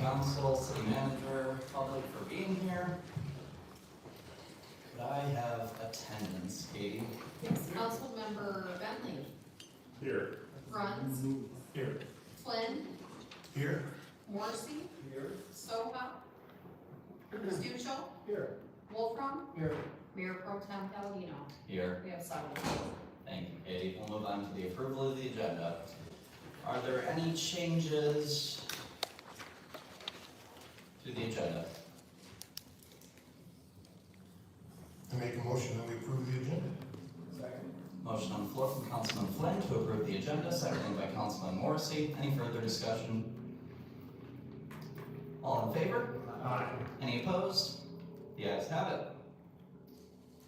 council, city manager, public for being here. Could I have attendance, Katie? Yes, Councilmember Bentley. Here. Bruns. Here. Flynn. Here. Morrissey. Here. Soha. Stuchel. Here. Wolfram. Here. Mayor Pro Tem Palladino. Here. We have 7. Thank you, Katie. We'll move on to the approval of the agenda. Are there any changes to the agenda? I make a motion that we approve the agenda. Second. Motion on the floor from Councilman Flynn to approve the agenda, seconded by Councilman Morrissey. Any further discussion? All in favor? Aye. Any opposed? The ayes have it.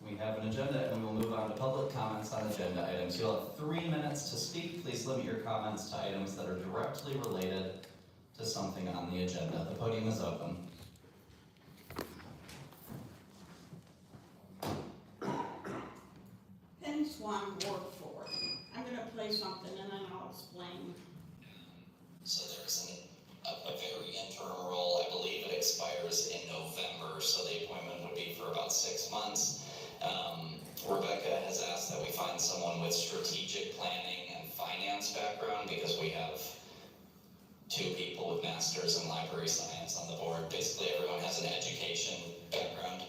We have an agenda and we will move on to public comments on agenda items. You'll have 3 minutes to speak. Please limit your comments to items that are directly related to something on the agenda. The podium is open. Penny Swan, Ward 4. I'm gonna play something and then I'll explain. So there's a very interim role. I believe it expires in November, so the appointment would be for about 6 months. Rebecca has asked that we find someone with strategic planning and finance background because we have 2 people with masters in library science on the board. Basically, everyone has an education background.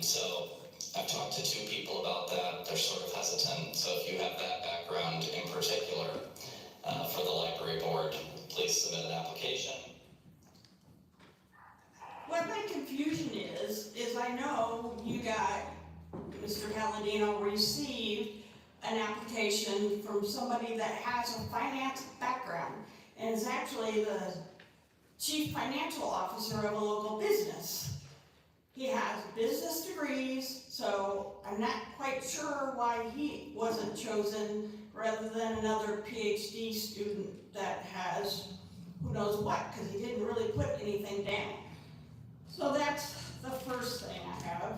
So I've talked to 2 people about that. They're sort of hesitant. So if you have that background in particular for the library board, please submit an application. What my confusion is I know you got, Mr. Palladino received an application from somebody that has a finance background and is actually the chief financial officer of a local business. He has business degrees, so I'm not quite sure why he wasn't chosen rather than another PhD student that has who knows what, because he didn't really put anything down. So that's the first thing I have.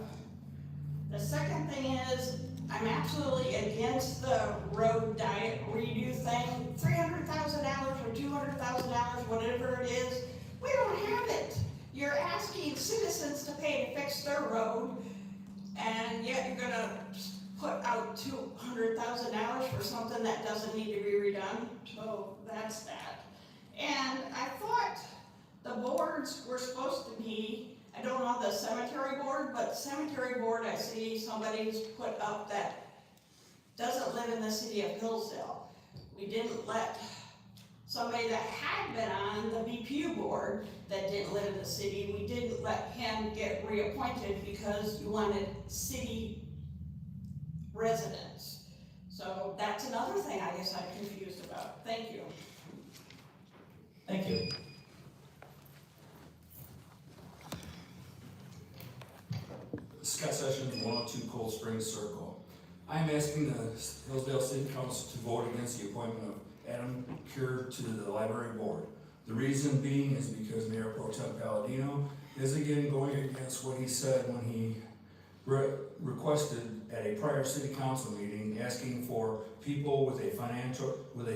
The second thing is, I'm absolutely against the road diet redo thing. $300,000 or $200,000, whatever it is, we don't have it. You're asking citizens to pay to fix their road, and yet you're gonna put out $200,000 for something that doesn't need to be redone. So that's that. And I thought the boards were supposed to be, I don't know the cemetery board, but cemetery board, I see somebody's put up that doesn't live in the city of Hillsdale. We didn't let somebody that had been on the BPU board that didn't live in the city, we didn't let him get reappointed because you wanted city residents. So that's another thing I guess I'm confused about. Thank you. Thank you. Scott Sessions, 102 Cold Springs Circle. I am asking the Hillsdale City Council to vote against the appointment of Adam Cure to the library board. The reason being is because Mayor Pro Tem Palladino is again going against what he said when he requested at a prior city council meeting, asking for people with a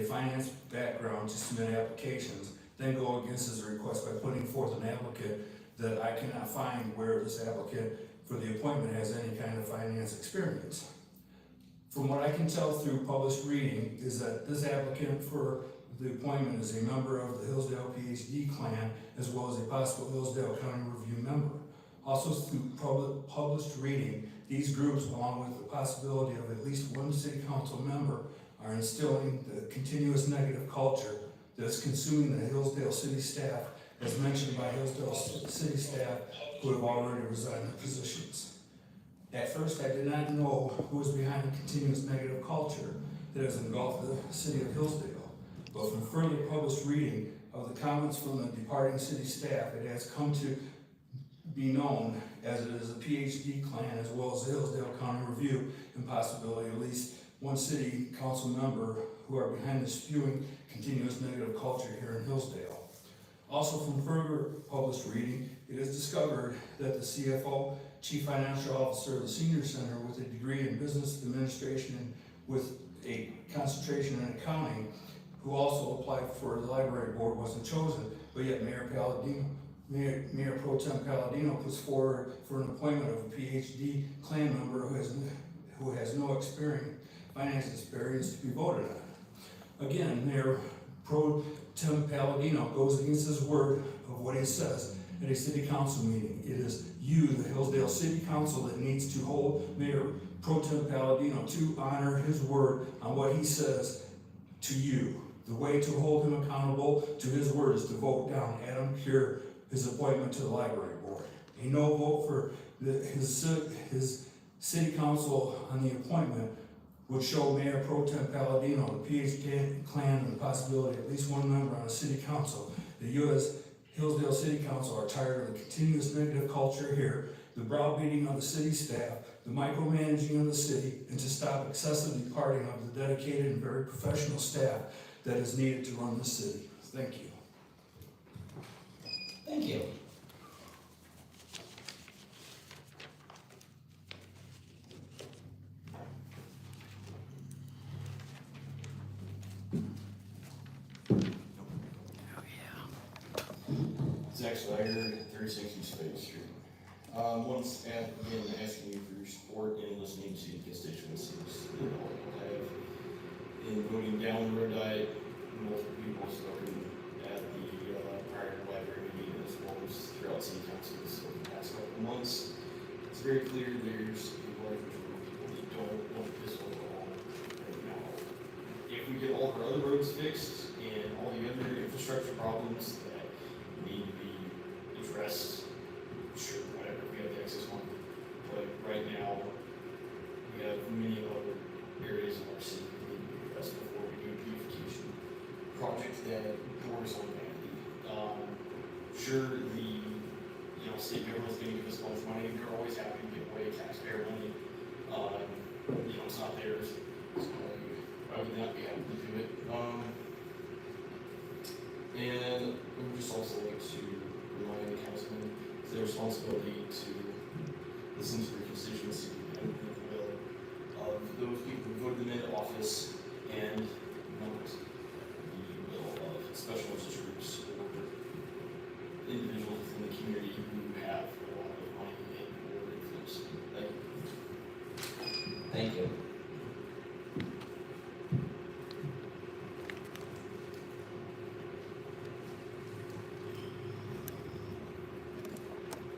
finance background to submit applications, then go against his request by putting forth an applicant that I cannot find where this applicant for the appointment has any kind of finance experience. From what I can tell through published reading is that this applicant for the appointment is a member of the Hillsdale PhD clan as well as a possible Hillsdale County Review member. Also through published reading, these groups, along with the possibility of at least one city council member, are instilling the continuous negative culture that's consuming the Hillsdale city staff, as mentioned by Hillsdale city staff who have already resigned their positions. At first, I did not know who was behind the continuous negative culture that has engulfed the city of Hillsdale. But from further published reading of the comments from the departing city staff, it has come to be known as it is a PhD clan as well as the Hillsdale County Review and possibility at least one city council member who are behind this spewing continuous negative culture here in Hillsdale. Also from further published reading, it is discovered that the CFO, Chief Financial Officer of the Senior Center with a degree in business administration and with a concentration in accounting, who also applied for the library board, wasn't chosen, but yet Mayor Pro Tem Palladino puts forward for an appointment of a PhD clan member who has no finance experience to be voted on. Again, Mayor Pro Tem Palladino goes against his word of what he says at a city council meeting. It is you, the Hillsdale City Council, that needs to hold Mayor Pro Tem Palladino to honor his word on what he says to you. The way to hold him accountable to his word is to vote down Adam Cure, his appointment to the library board. A no vote for his city council on the appointment would show Mayor Pro Tem Palladino, the PhD clan, and the possibility of at least one member on the city council. The U.S. Hillsdale City Council are tired of the continuous negative culture here, the browbeating of the city staff, the micromanaging of the city, and to stop excessive departing of the dedicated and very professional staff that is needed to run the city. Thank you. Thank you. Zach Slager, 36 East State Street. Once again, asking you for your support in listening to constituencies. In voting down the road diet, multiple people spoken at the prior library meeting as well as throughout city councils over the past couple of months. It's very clear there's a large majority of people that don't want this one at all right now. If we get all of our other roads fixed and all the other infrastructure problems that need to be addressed, sure, whatever, we have the access one. But right now, we have many other areas of our city that need to be addressed before we do a beautification project that borders on vanity. Sure, the state government's going to give us a bunch of money. We're always happy to give away taxpayer money. It's not theirs. So why would not be happy to do it? And we would just also like to remind the councilmen it's their responsibility to listen to their constituency and the will of those people who voted them into office and not the will of special interest groups or individuals within the community who have a lot of money and or influence. Thank you. Thank you.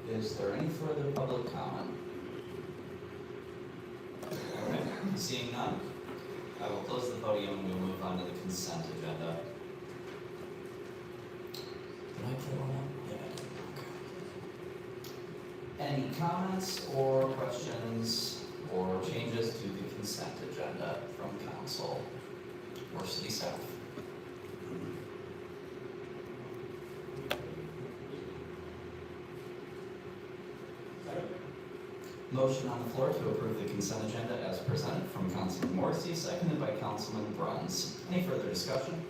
Is there any further public comment? Okay, seeing none, I will close the podium and we'll move on to the consent agenda. Did I clear one up? Yeah, I did. Okay. Any comments or questions or changes to the consent agenda from council or city staff? Motion on the floor to approve the consent agenda as presented from Councilman Morrissey, seconded by Councilman Bruns. Any further discussion?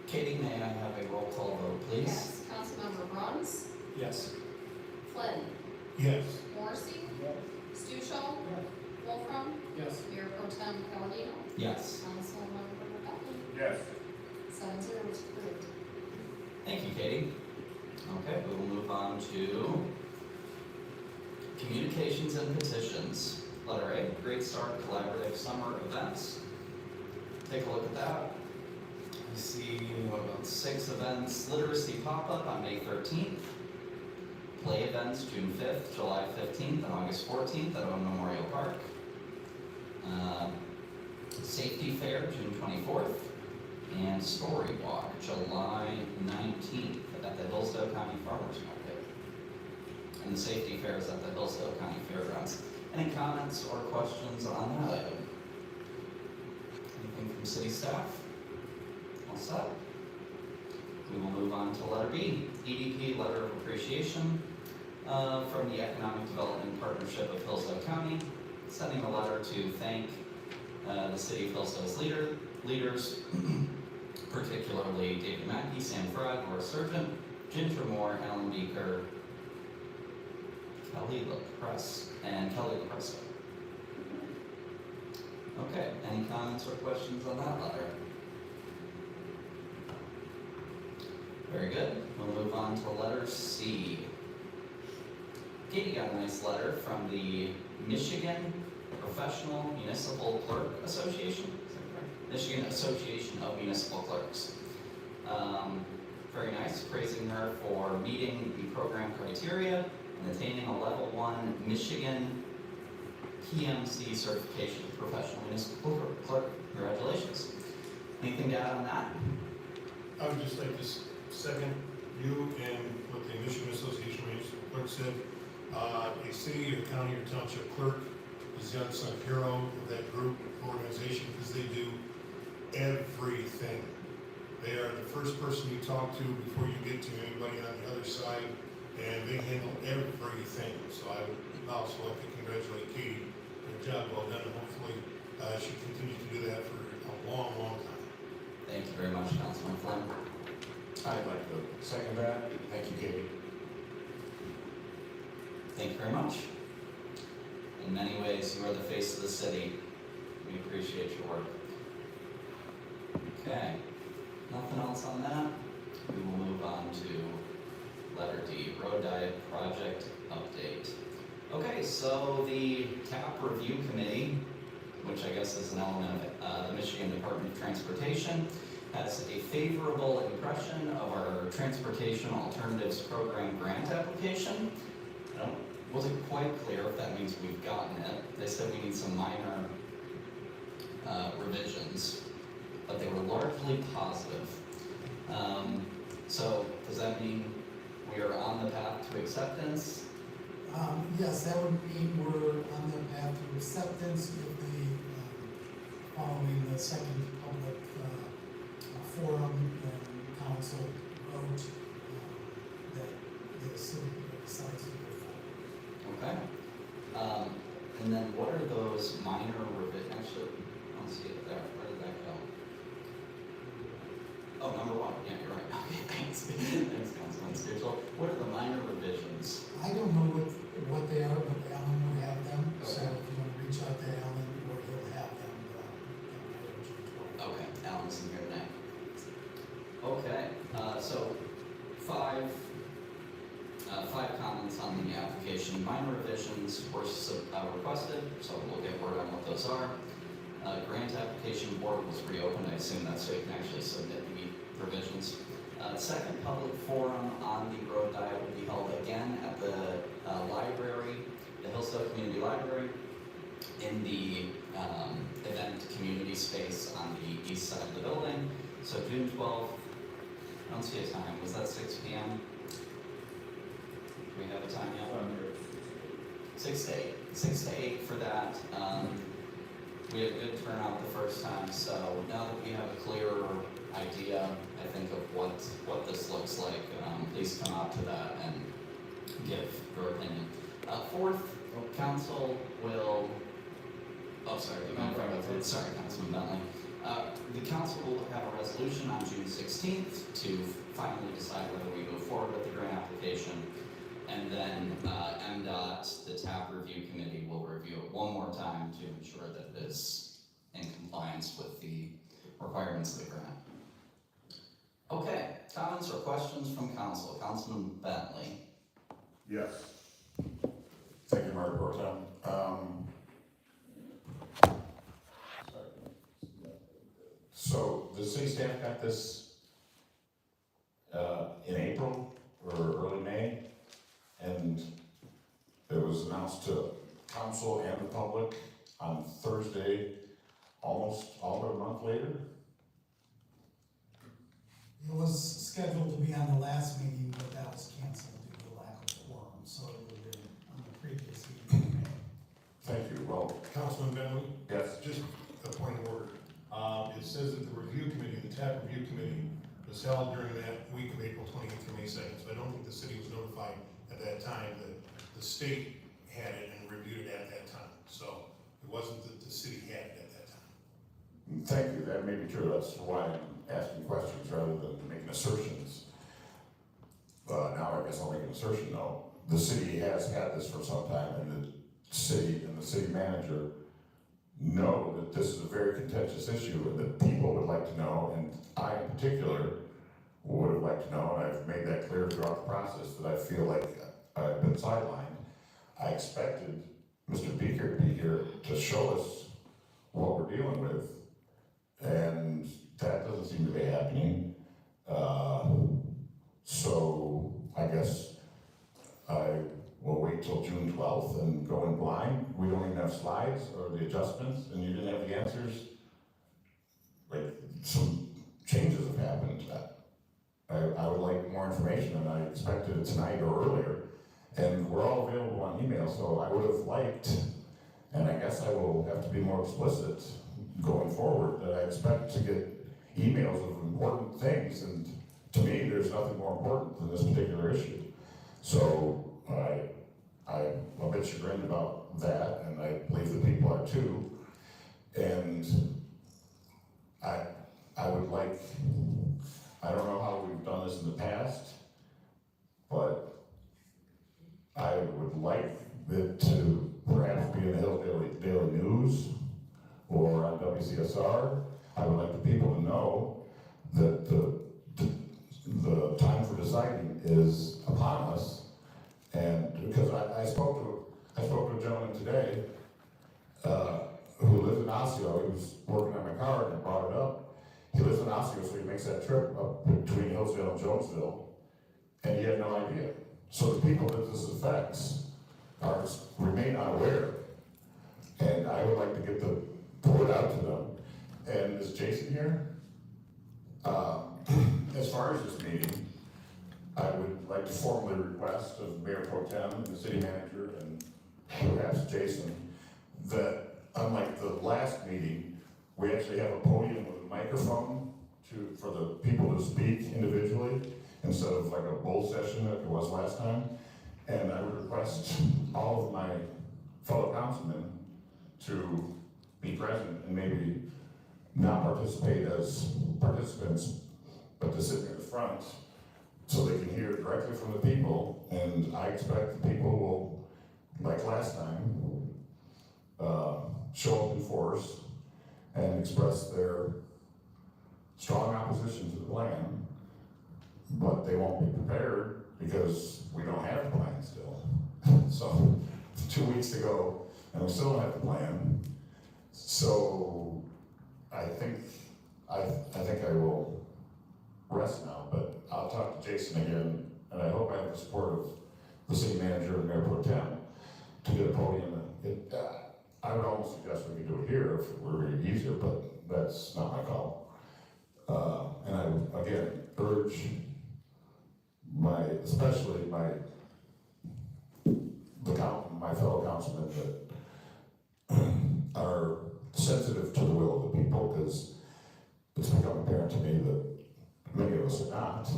Katie, may I have a roll call vote, please? Yes. Councilmember Bruns, Yes. Flynn, Yes. Morrissey, Stuchel, Wolfram, Yes. Mayor Pro Tem Palladino, Yes. Councilmember Buckley, Yes. 7-0 is approved. Thank you, Katie. Okay, we will move on to communications and petitions. Letter A, Great Start Collaborative Summer Events. Take a look at that. We see, what about 6 events? Literacy pop-up on May 13th. Play events June 5th, July 15th, and August 14th at Owen Memorial Park. Safety Fair, June 24th. And Story Walk, July 19th at the Hillsdale County Farmers Market. And the Safety Fair is at the Hillsdale County Fairgrounds. Any comments or questions on that item? Anything from city staff? All set? We will move on to letter B, EDP Letter of Appreciation from the Economic Development Partnership of Hillsdale County, sending a letter to thank the city of Hillsdale's leaders, particularly David Mackey, Sam Fry, Laura Surgeon, Ginger Moore, Alan Beaker, Kelly LaPressa, and Kelly LaPressa. Okay, any comments or questions on that letter? Very good. We'll move on to letter C. Katie got a nice letter from the Michigan Professional Municipal Clerk Association. Is that correct? Michigan Association of Municipal Clerks. Very nice, praising her for meeting the program criteria and attaining a level 1 Michigan PMC certification, Professional Municipal Clerk. Congratulations. Anything to add on that? I would just like to second you and what the Michigan Association of Municipal Clerks said. A city or county or township clerk is the unsung hero of that group organization because they do everything. They are the first person you talk to before you get to anybody on the other side, and they handle everything. So I would also like to congratulate Katie. Good job, well done, and hopefully she continues to do that for a long, long time. Thank you very much, Councilman Flynn. I'd like to second that. Thank you, Katie. Thank you very much. In many ways, you are the face of the city. We appreciate your work. Okay, nothing else on that? We will move on to letter D, Road Diet Project Update. Okay, so the TAP Review Committee, which I guess is an element of the Michigan Department of Transportation, has a favorable impression of our Transportation Alternatives Program grant application. Wasn't quite clear if that means we've gotten it. They said we need some minor revisions, but they were largely positive. So does that mean we are on the path to acceptance? Yes, that would mean we're on the path to acceptance if the, following the second public forum and council vote that the city decides to go forward. Okay. And then what are those minor revisions? Actually, I don't see it there. Where did that go? Oh, number 1. Yeah, you're right. Okay, thanks. Thanks, Councilman Sturgill. What are the minor revisions? I don't know what they are, but Alan will have them. So Okay. if you want to reach out to Alan, or he'll have them. Okay, Alan's in here now. Okay, so five comments on the application. Minor revisions were requested, so we'll get word on what those are. Grant application board was reopened. I assume that's so you can actually submit the revisions. Second public forum on the road diet will be held again at the library, the Hillsdale Community Library, in the event community space on the east side of the building. So June 12th, I don't see a time. Was that 6 p.m.? Do we have a time yet? 6 to 8. 6 to 8 for that. We had a good turnout the first time, so now that we have a clearer idea, I think, of what this looks like, please come out to that and give your opinion. Fourth, council will, sorry, Councilman Bentley. The council will have a resolution on June 16th to finally decide whether we move forward with the grant application. And then MDOT, the TAP Review Committee, will review it one more time to ensure that it is in compliance with the requirements of the grant. Okay, comments or questions from council? Councilman Bentley. Yes. Thank you, Mayor Pro Tem. So the city staff got this in April or early May, and it was announced to council and the public on Thursday, almost all but a month later. It was scheduled to be on the last meeting, but that was canceled due to lack of quorum, so it would have been on the previous meeting in May. Thank you. Well, Councilman Bentley? yes. Just a point of order. It says that the review committee, the TAP review committee, was held during that week of April 28th through May 2nd. So I don't think the city was notified at that time that the state had it and reviewed it at that time. So it wasn't that the city had it at that time. Thank you, that may be true, that's why I'm asking questions rather than making assertions. Now I guess I'll make an assertion though. The city has had this for some time, and the city manager know that this is a very contentious issue and that people would like to know, and I in particular would have liked to know, and I've made that clear throughout the process, that I feel like I've been sidelined. I expected Mr. Beaker to be here to show us what we're dealing with, and that doesn't seem to be happening. So I guess I will wait till June 12th and go in blind. We don't even have slides or the adjustments, and you didn't have the answers. Like, some changes have happened. I would like more information, and I expected it tonight or earlier. And we're all available on email, so I would have liked, and I guess I will have to be more explicit going forward, that I expect to get emails of important things, and to me, there's nothing more important than this particular issue. So I'm a bit chagrined about that, and I believe the people are too. And I would like, I don't know how we've done this in the past, but I would like it to perhaps be in the Hillsdale Daily News or on WCSR. I would like the people to know that the time for deciding is upon us. And because I spoke to a gentleman today who lives in Osseo. He was working on my car and I brought it up. He lives in Osseo, so he makes that trip up between Hillsdale and Jonesville, and he had no idea. So the people that this affects remain unaware, and I would like to get the word out to them. And is Jason here? As far as this meeting, I would like to formally request of Mayor Pro Tem and the city manager and perhaps Jason that unlike the last meeting, we actually have a podium with a microphone for the people to speak individually instead of like a bull session like it was last time. And I would request all of my fellow councilmen to be present and maybe not participate as participants, but to sit near the front so they can hear directly from the people. And I expect the people will, like last time, show up in force and express their strong opposition to the plan, but they won't be prepared because we don't have a plan still. So 2 weeks to go and we still don't have the plan. So I think I will rest now, but I'll talk to Jason again, and I hope I have the support of the city manager and Mayor Pro Tem to get a podium. I would almost suggest we could do it here if it were really easier, but that's not my call. And I would, again, urge especially my fellow councilmen that are sensitive to the will of the people, because it's become apparent to me that many of us are not.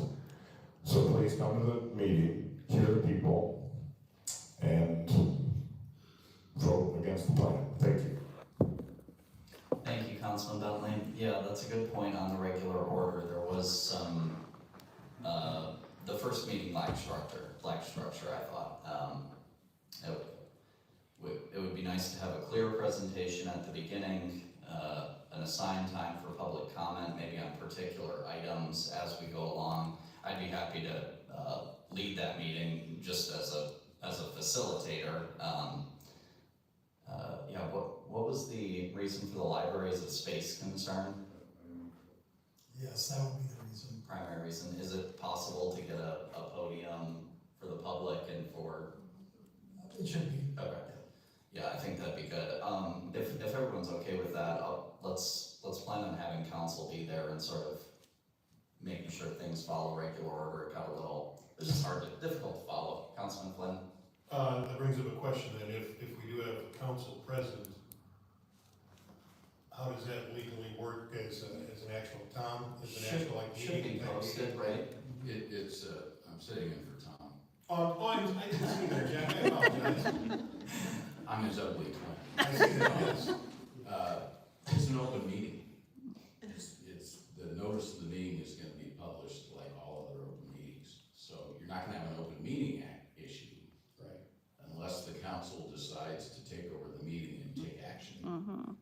So please come to the meeting, hear the people, and vote against the plan. Thank you. Thank you, Councilman Bentley. Yeah, that's a good point on the regular order. There was some, the first meeting lacked structure, I thought. It would be nice to have a clear presentation at the beginning, an assigned time for public comment, maybe on particular items as we go along. I'd be happy to lead that meeting just as a facilitator. Yeah, what was the reason for the library? Is it space concern? Yes, that would be the reason. Primary reason. Is it possible to get a podium for the public and for? It should be. Okay. Yeah, I think that'd be good. If everyone's okay with that, let's plan on having council be there and sort of making sure things follow regular order. It got a little, it's just difficult to follow. Councilman Flynn? That brings up a question then, if we do have a council present, how does that legally work as an actual actual like Should be meeting? posted, right? It's I'm sitting in for Tom. I didn't see that, Jack, I apologize. I'm his ugly twin. I see that, yes. It's an open meeting. It's the notice of the meeting is going to be published like all other open meetings. So you're not going to have an open meeting act issue, right? Unless the council decides to take over the meeting and take action.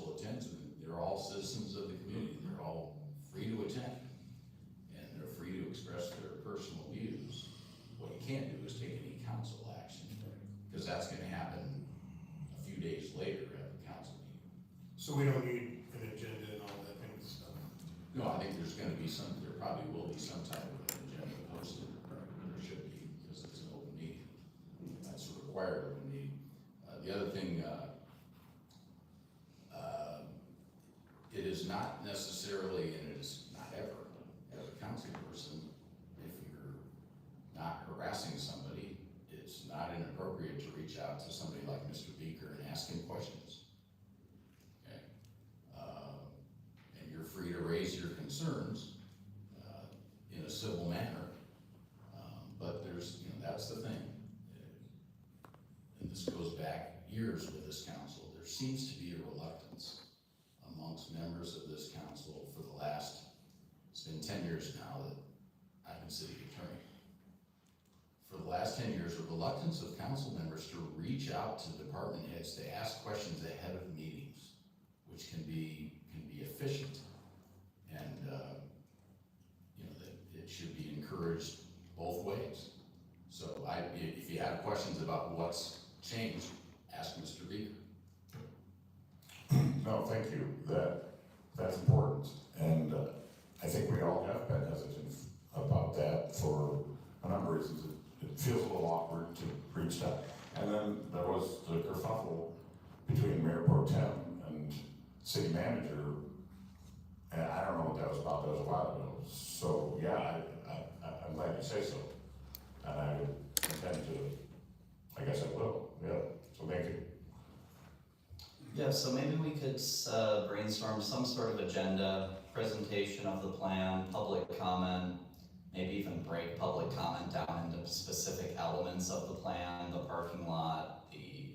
council attends, and they're all citizens of the community, they're all free to attend. And they're free to express their personal views. What you can't do is take any council action, because that's gonna happen a few days later at the council meeting. So we don't need an agenda and all that kind of stuff. No, I think there's gonna be there probably will be some type of an agenda posted, there should be, because it's an open meeting. That's a required open meeting. The other thing, it is not necessarily, and it is not ever, as a council person, if you're not harassing somebody, it's not inappropriate to reach out to somebody like Mr. Beaker and ask him questions. Okay? And you're free to raise your concerns, in a civil manner, but there's, that's the thing. And this goes back years with this council. There seems to be a reluctance amongst members of this council for the last, it's been 10 years now that I've been city attorney. For the last 10 years, a reluctance of council members to reach out to department heads to ask questions ahead of meetings, which can be efficient. And, that it should be encouraged both ways. So if you have questions about what's changed, ask Mr. Beaker. No, thank you, that's important, and I think we all have been hesitant about that for a number of reasons. It feels a little awkward to reach out, and then there was the kerfuffle between Mayor Pro Tem and city manager, and I don't know what that was about, that was a while ago, so yeah, I'm glad you say so, and I would intend to, I guess I will, yeah, so thank you. Yeah, so maybe we could brainstorm some sort of agenda, presentation of the plan, public comment, maybe even break public comment down into specific elements of the plan, the parking lot, the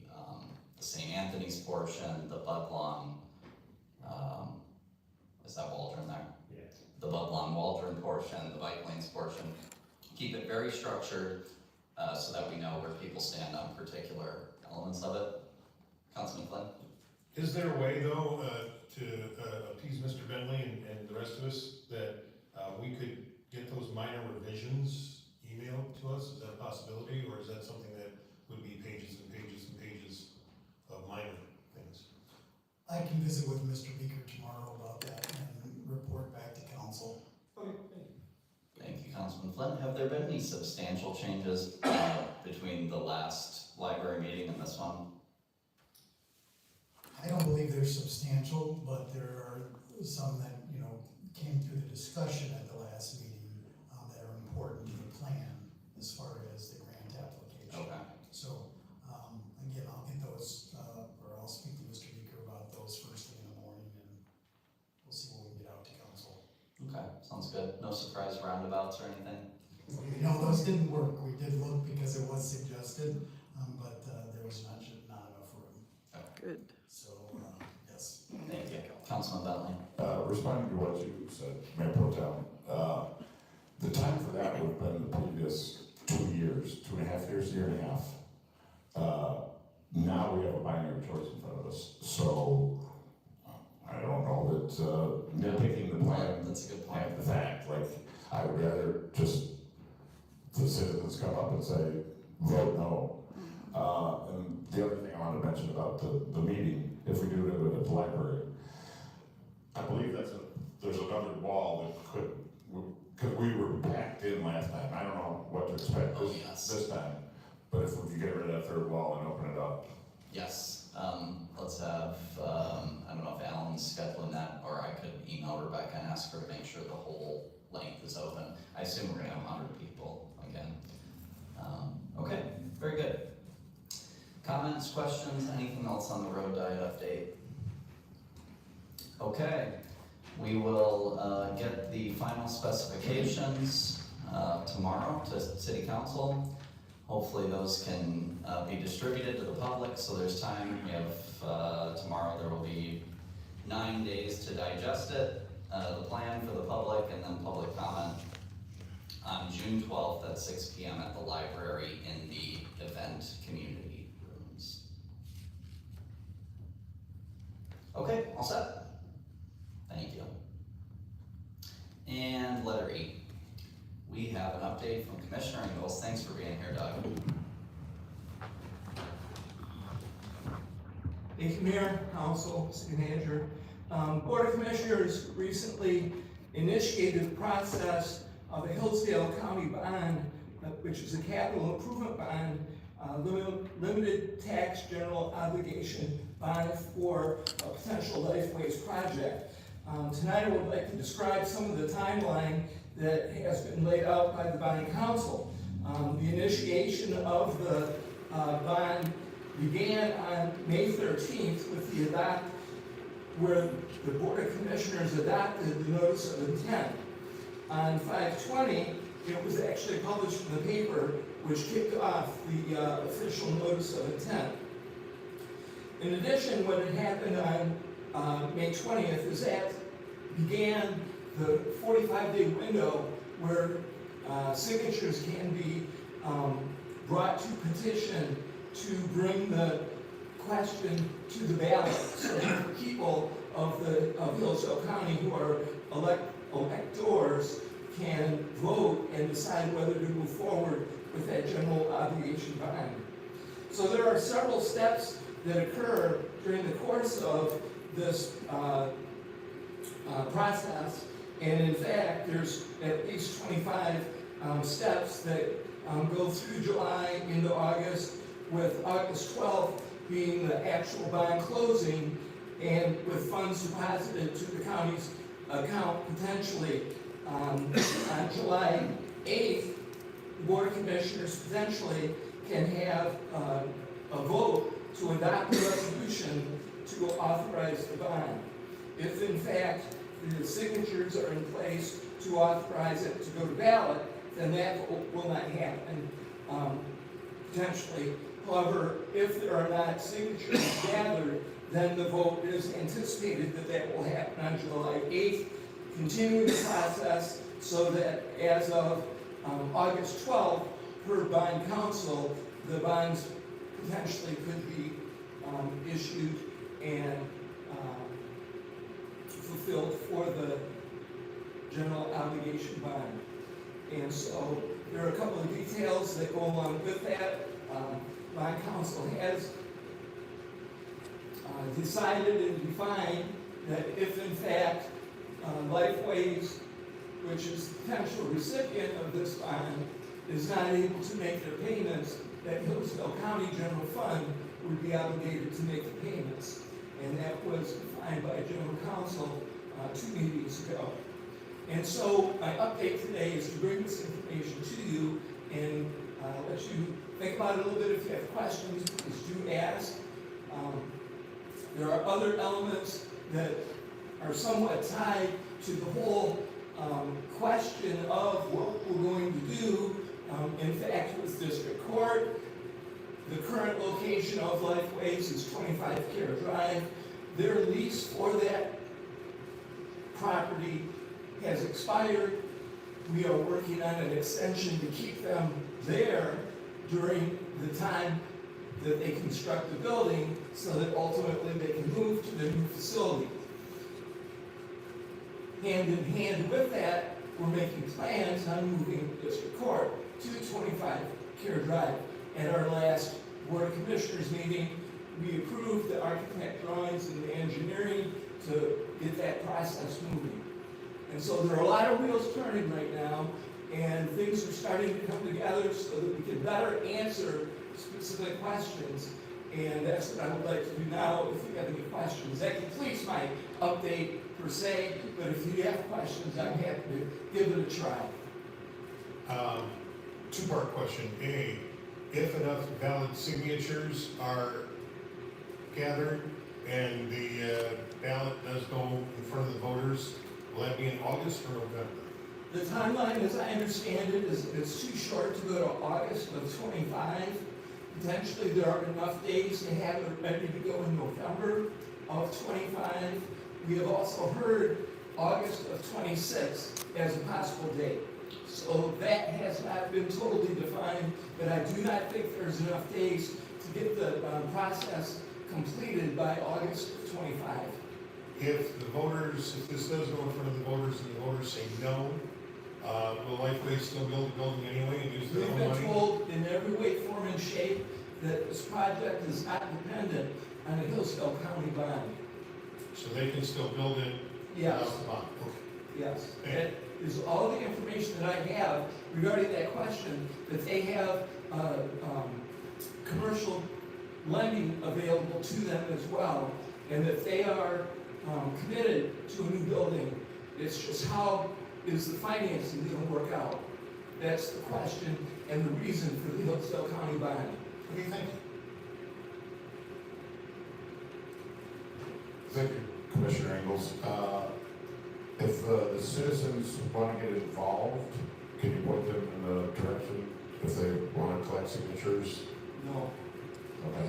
St. Anthony's portion, the Budlong, is that Waldron there? Yes. The Budlong Waldron portion, the bike lanes portion. Keep it very structured, so that we know where people stand on particular elements of it. Councilman Flynn? Is there a way, though, to appease Mr. Bentley and the rest of us, that we could get those minor revisions emailed to us? Is that a possibility, or is that something that would be pages and pages and pages of minor things? I can visit with Mr. Beaker tomorrow about that and report back to council. Okay, thank you. Thank you, Councilman Flynn. Have there been any substantial changes between the last library meeting and this one? I don't believe they're substantial, but there are some that, came through the discussion at the last meeting, that are important to the plan as far as the grant application. Okay. So, again, I'll get those, or I'll speak to Mr. Beaker about those first thing in the morning, and we'll see what we can get out to council. Okay, sounds good. No surprise roundabouts or anything? No, those didn't work. We did look because it was suggested, but there was not enough room. Good. So, yes. Thank you. Councilman Bentley? Responding to what you said, Mayor Pro Tem, the time for that would have been the previous 2 years, 2.5 years, year and a half. Now we have a binary choice in front of us, so I don't know that nitpicking the plan. That's a good point. And the fact, like, I would rather just the citizens come up and say, vote no. And the other thing I wanted to mention about the meeting, if we do it at the library, I believe there's another wall that could, because we were packed in last time. I don't know what to expect this time, but if we could get rid of that third wall and open it up. Yes, let's have, I don't know if Alan's scheduling that, or I could email Rebecca and ask her to make sure the whole length is open. I assume we're gonna have 100 people again. Okay, very good. Comments, questions, anything else on the road diet update? Okay, we will get the final specifications tomorrow to City Council. Hopefully those can be distributed to the public, so there's time. We have, tomorrow there will be 9 days to digest it, the plan for the public, and then public comment on June 12th at 6 p.m. at the library in the event community rooms. Okay, all set. Thank you. And letter E. We have an update from Commissioner Ingles. Thanks for being here, Doug. Thank you, Mayor, Council, City Manager. Board of Commissioners recently initiated the process of a Hillsdale County bond, which is a capital improvement bond, limited tax general obligation bond for a potential Lifeways project. Tonight I would like to describe some of the timeline that has been laid out by the bond council. The initiation of the bond began on May 13th with where the Board of Commissioners adopted the notice of intent. On 5/20, it was actually published in the paper, which kicked off the official notice of intent. In addition, what had happened on May 20th is that began the 45-day window where signatures can be brought to petition to bring the question to the ballot, so that the people of Hillsdale County who are electors can vote and decide whether to move forward with that general obligation bond. So there are several steps that occur during the course of this process, and in fact, there's at least 25 steps that go through July into August, with August 12th being the actual bond closing, and with funds deposited to the county's account potentially. On July 8th, the Board of Commissioners potentially can have a vote to adopt a resolution to authorize the bond. If in fact the signatures are in place to authorize it to go to ballot, then that will not happen potentially. However, if there are not signatures gathered, then the vote is anticipated that will happen on July 8th, continuing the process so that as of August 12th, per bond council, the bonds potentially could be issued and fulfilled for the general obligation bond. And so there are a couple of details that go along with that. Bond council has decided and defined that if in fact Lifeways, which is the potential recipient of this bond, is not able to make their payments, that Hillsdale County General Fund would be obligated to make the payments. And that was defined by General Counsel 2 meetings ago. And so my update today is to bring this information to you and let you think about it a little bit. If you have questions, please do ask. There are other elements that are somewhat tied to the whole question of what we're going to do. In fact, with District Court, the current location of Lifeways is 25 Care Drive. Their lease for that property has expired. We are working on an extension to keep them there during the time that they construct the building so that ultimately they can move to the new facility. Hand in hand with that, we're making plans on moving District Court to 25 Care Drive. At our last Board of Commissioners meeting, we approved the architect drawings and the engineering to get that process moving. And so there are a lot of wheels turning right now, and things are starting to come together so that we can better answer specific questions. And that's what I would like to do now. If you have any questions, that completes my update per se, but if you have questions, I'm happy to give it a try. Two-part question. A, if enough valid signatures are gathered and the ballot does go in front of the voters, will that be in August or November? The timeline, as I understand it, is it's too short to go to August of 25. Potentially, there are enough days to have it ready to go in November of 25. We have also heard August of 26 as a possible date. So that has not been totally defined, but I do not think there's enough days to get the process completed by August of 25. if the voters, if this does go in front of the voters and the voters say no, will Lifeway still build the building anyway and use their We've own been money? told in every way, form, and shape that this project is not dependent on a Hillsdale County bond. So they can still build it? Yes. without the bond? Okay. Yes, Thank that is all the information that I have regarding that question, that they have, commercial lending available to them as well, and that they are, committed to a new building. It's just how is the financing gonna work out? That's the question and the reason for the Hillsdale County bond. What do you think? Thank you, Commissioner Ingles. If the citizens want to get involved, can you point them in the direction if they want to collect signatures? No. Okay.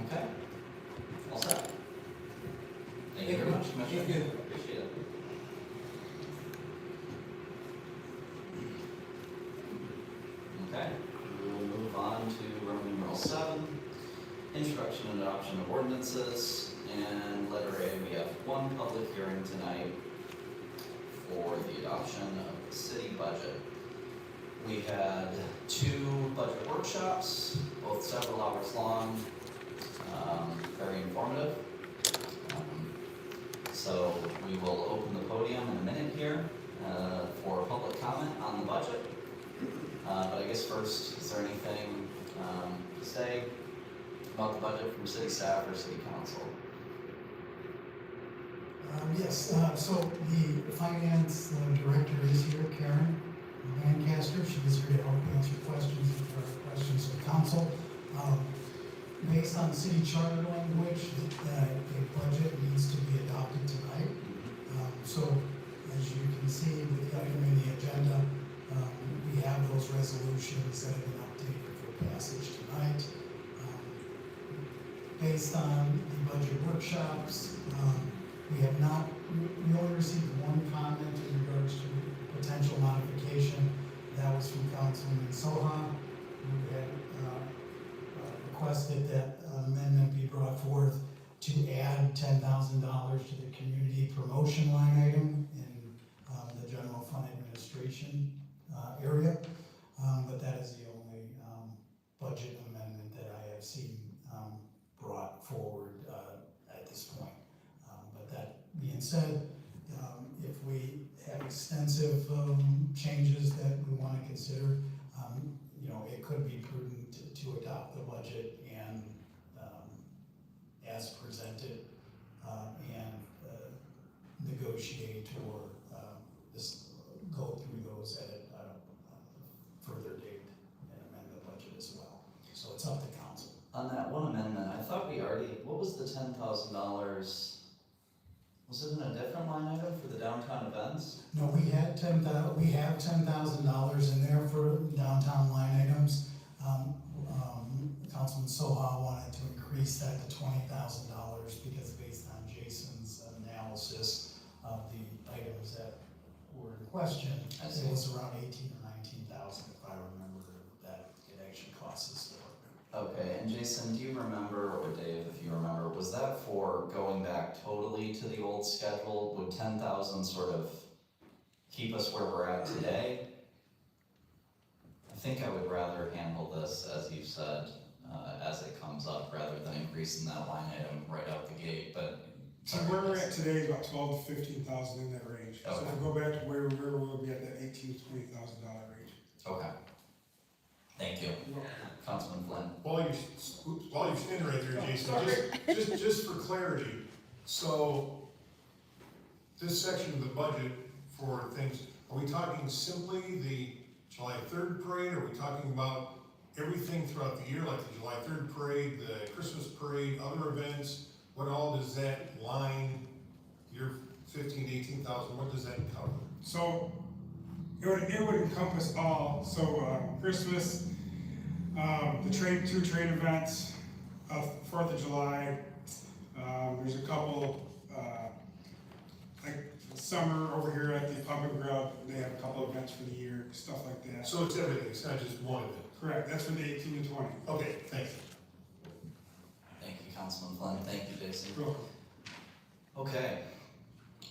Okay. All set. Thank you very much, Commissioner. Thank you. Appreciate it. Okay, we will move on to Roman numeral 7, introduction and adoption of ordinances. And letter A, we have one public hearing tonight for the adoption of the city budget. We had 2 budget workshops, both several hours long, very informative. So we will open the podium in a minute here for public comment on the budget. But I guess first, is there anything to say about the budget from city staff or city council? Yes, so the finance director is here, Karen Lancaster. She is here to help answer questions if there are questions of council. Based on city charter language, a budget needs to be adopted tonight. So as you can see with the item in the agenda, we have those resolutions that have been updated for passage tonight. Based on the budget workshops, we only received one comment in regards to potential modification. That was from Councilman Soha, who had requested that an amendment be brought forth to add $10,000 to the community promotion line item in the general fund administration area. But that is the only budget amendment that I have seen brought forward at this point. But that being said, if we have extensive changes that we want to consider, it could be prudent to adopt the budget and as presented and negotiate or just go through those at a further date and amend the budget as well. So it's up to council. On that one amendment, I thought we already, what was the $10,000? Was it in a different line item for the downtown events? No, we have $10,000 in there for downtown line items. Councilman Soha wanted to increase that to $20,000 because based on Jason's analysis of the items that were in question, it was around 18 or 19,000 if I remember that it actually cost us. Okay, and Jason, do you remember, or Dave, if you remember, was that for going back totally to the old schedule? Would 10,000 sort of keep us where we're at today? I think I would rather handle this, as you said, as it comes up, rather than increasing that line item right out the gate, but. So where we're at today is about 12 to 15,000 in that range. So if we go back to where we'll be at that $18,000 to $20,000 range. Okay. Thank you. Councilman Flynn. While you're standing right there, Jason, just for clarity, so this section of the budget for things, are we talking simply the July 3rd parade? Are we talking about everything throughout the year, like the July 3rd parade, the Christmas parade, other events? What all does that line, your 15, 18,000, what does that cover? So it would encompass all. So Christmas, the two trade events, 4th of July. There's a couple, like summer over here at the Pub and Grub. They have a couple events for the year, stuff like that. So it's everything, it's not just one event, Correct, that's for the 18 to 20. Okay, thank you. Thank you, Councilman Flynn. Thank you, Jason. Cool. Okay.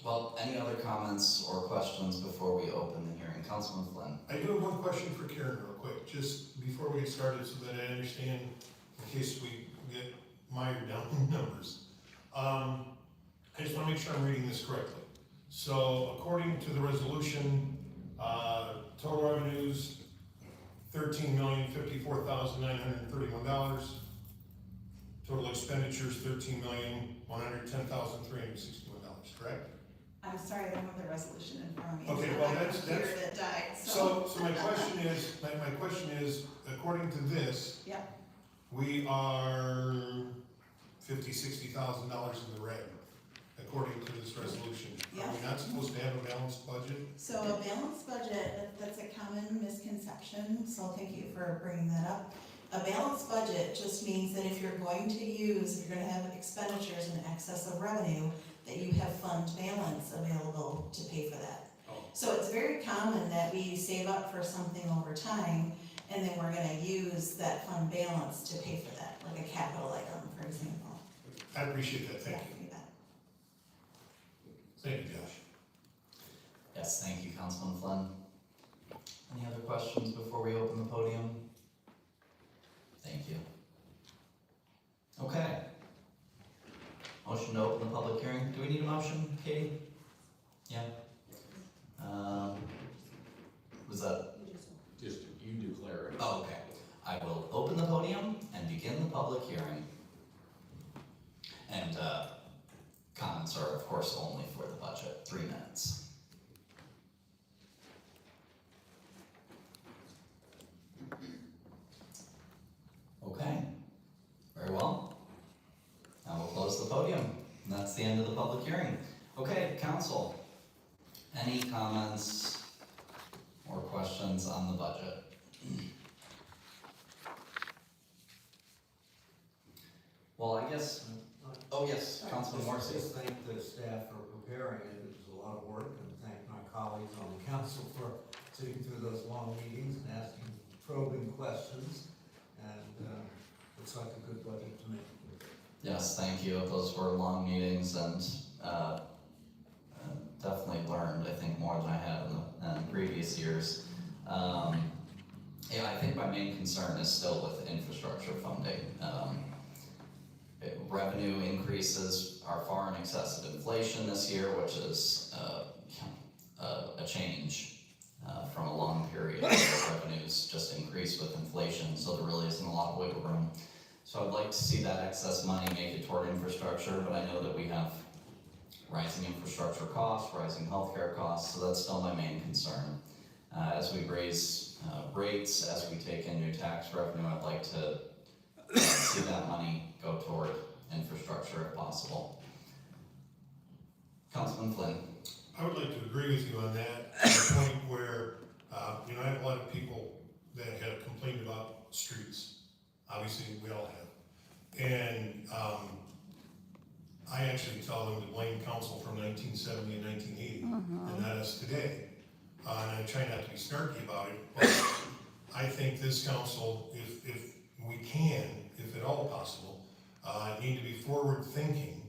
Well, any other comments or questions before we open the hearing? Councilman Flynn. I do have one question for Karen real quick, just before we get started, so that I understand, in case we get mired down in numbers. I just want to make sure I'm reading this correctly. So according to the resolution, total revenues, $13,054,931. Total expenditures, $13,110,361, correct? I'm sorry, I don't have the resolution in front of me. Okay, It's well, on my that's- computer that's- that died, So my question is, according to this, Yeah. we are $50,000-$60,000 in the red, according to this resolution. Are we Yes. not supposed to have a balanced budget? So a balanced budget, that's a common misconception, so thank you for bringing that up. A balanced budget just means that if you're going to have expenditures in excess of revenue, that you have fund balance available to pay for that. Oh. So it's very common that we save up for something over time, and then we're gonna use that fund balance to pay for that, like a capital item, for example. I appreciate that, thank you. Yeah, bet. Thank you, Josh. Yes, thank you, Councilman Flynn. Any other questions before we open the podium? Thank you. Okay. Motion to open the public hearing. Do we need a motion, Katie? Yeah. Was that? Just, you declare it. Oh, okay. I will open the podium and begin the public hearing. And, comments are of course only for the budget, 3 minutes. Okay, very well. Now we'll close the podium, and that's the end of the public hearing. Okay, council, any comments or questions on the budget? Well, I guess, oh yes, Councilman Morrissey. Just thank the staff for preparing it, it was a lot of work, and thank my colleagues on the council for sitting through those long meetings and asking probing questions, and looks like a good budget to me. Yes, thank you. Those were long meetings and definitely learned, I think, more than I had in previous years. Yeah, I think my main concern is still with infrastructure funding. Revenue increases are far in excess of inflation this year, which is a change from a long period where revenues just increase with inflation, so there really isn't a lot of wiggle room. So I'd like to see that excess money make it toward infrastructure, but I know that we have rising infrastructure costs, rising healthcare costs, so that's still my main concern. As we raise rates, as we take in new tax revenue, I'd like to see that money go toward infrastructure if possible. Councilman Flynn. I would like to agree with you on that, to the point where, I have a lot of people that have complained about streets. Obviously, we all have. And I actually tell them to blame council from 1970 and 1980, and not us today. And I try not to be snarky about it, but I think this council, if we can, if at all possible, need to be forward-thinking,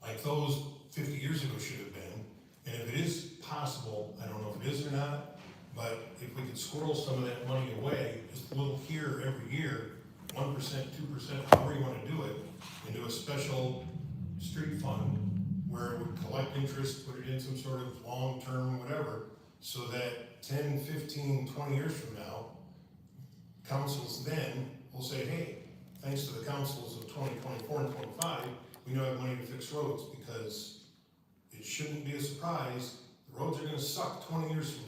like those 50 years ago should have been. And if it is possible, I don't know if it is or not, but if we could squirrel some of that money away, just a little here every year, 1%, 2%, however you want to do it, into a special street fund where it would collect interest, put it in some sort of long-term whatever, so that 10, 15, 20 years from now, councils then will say, hey, thanks to the councils of 2024 and 25, we now have money to fix roads, because it shouldn't be a surprise, the roads are gonna suck 20 years from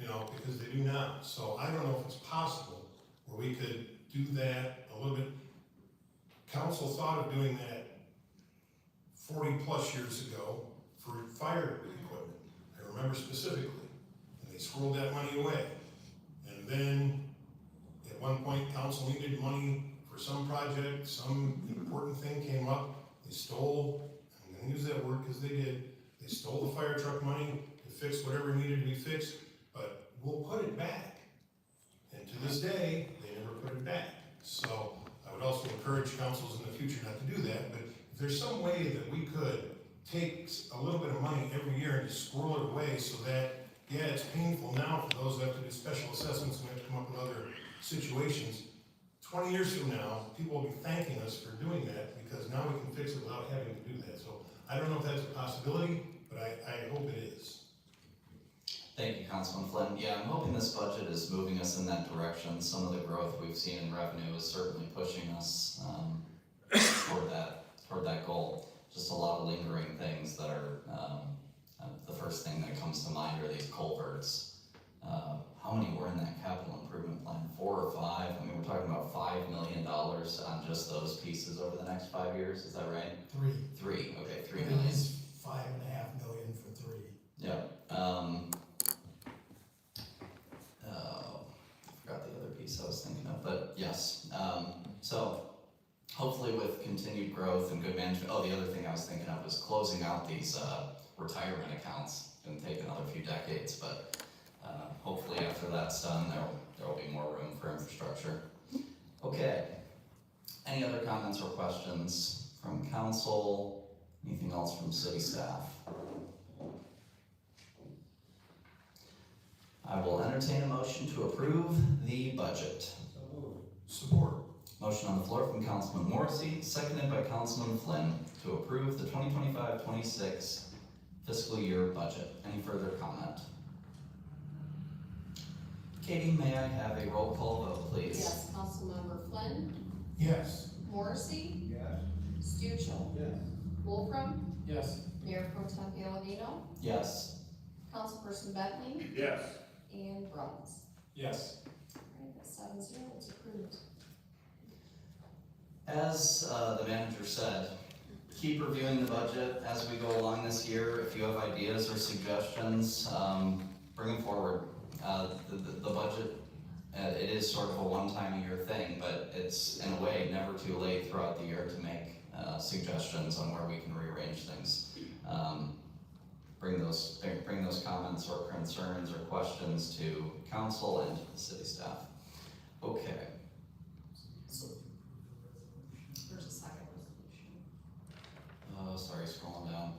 now, because they do now. So I don't know if it's possible where we could do that a little bit. Council thought of doing that 40 plus years ago for fire equipment. I remember specifically, and they squirreled that money away. And then at one point, council needed money for some project, some important thing came up, they stole, I'm gonna use that word because they did, they stole the fire truck money to fix whatever needed to be fixed, but we'll put it back. And to this day, they never put it back. So I would also encourage councils in the future not to do that, but if there's some way that we could take a little bit of money every year and just squirrel it away so that, yeah, it's painful now for those that have to do special assessments and have to come up with other situations. 20 years from now, people will be thanking us for doing that because now we can fix it without having to do that. So I don't know if that's a possibility, but I hope it is. Thank you, Councilman Flynn. Yeah, I'm hoping this budget is moving us in that direction. Some of the growth we've seen in revenue is certainly pushing us toward that goal. Just a lot of lingering things that are, the first thing that comes to mind are these culverts. How many were in that capital improvement plan? 4 or 5? I mean, we're talking about $5 million on just those pieces over the next 5 years, is that right? 3. 3, okay, 3 million. It's $5.5 million for 3. Yeah. I forgot the other piece I was thinking of, but yes. So hopefully with continued growth and good management, the other thing I was thinking of was closing out these retirement accounts. It's gonna take another few decades, but hopefully after that's done, there will be more room for infrastructure. Okay. Any other comments or questions from council? Anything else from city staff? I will entertain a motion to approve the budget. Support. Motion on the floor from Councilman Morrissey, seconded by Councilman Flynn, to approve the 2025-26 fiscal year budget. Any further comment? Katie, may I have a roll call vote, please? Yes, Councilmember Flynn, Yes. Morrissey, Yes. Stuchel, Yes. Wolfram, Yes. Mayor Pro Tem Palladino, Yes. Councilperson Bentley, Yes. and Bruns. Yes. Alright, that's 7-0, it's approved. As the manager said, keep reviewing the budget as we go along this year. If you have ideas or suggestions, bring them forward. The budget, it is sort of a one-time-a-year thing, but it's in a way never too late throughout the year to make suggestions on where we can rearrange things. Bring those comments or concerns or questions to council and to the city staff. Okay. There's a second resolution. Sorry, scrolling down.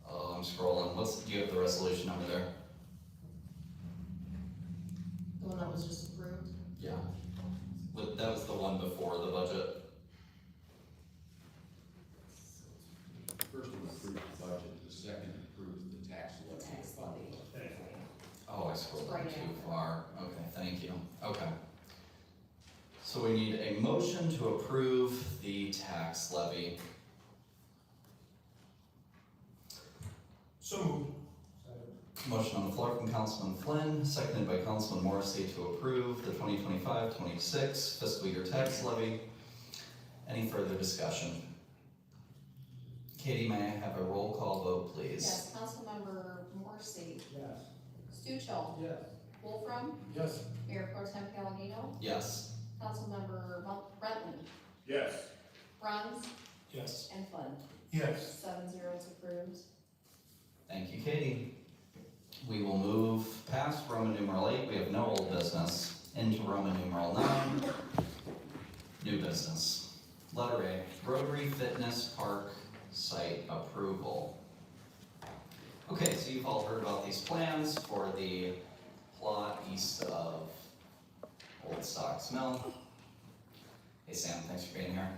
I'm scrolling. Do you have the resolution number there? The one that was just approved? Yeah. That was the one before the budget. First one approved the budget, the second approved the tax The levy. tax levy. Oh, I scrolled Right too after. far. Okay, thank you. Okay. So we need a motion to approve the tax levy. So moved. Motion on the floor from Councilman Flynn, seconded by Councilman Morrissey to approve the 2025-26 fiscal year tax levy. Any further discussion? Katie, may I have a roll call vote, please? Yes, Councilmember Morrissey, Yes. Stuchel, Yes. Wolfram, Yes. Mayor Pro Tem Palladino, Yes. Councilmember Bentley, Yes. Bruns, Yes. and Flynn. Yes. 7-0, it's approved. Thank you, Katie. We will move past Roman numeral 8, we have no old business, into Roman numeral 9, new business. Letter A, Rotary Fitness Park site approval. Okay, so you've all heard about these plans for the plot east of Old Stocks Mill. Hey Sam, thanks for being here.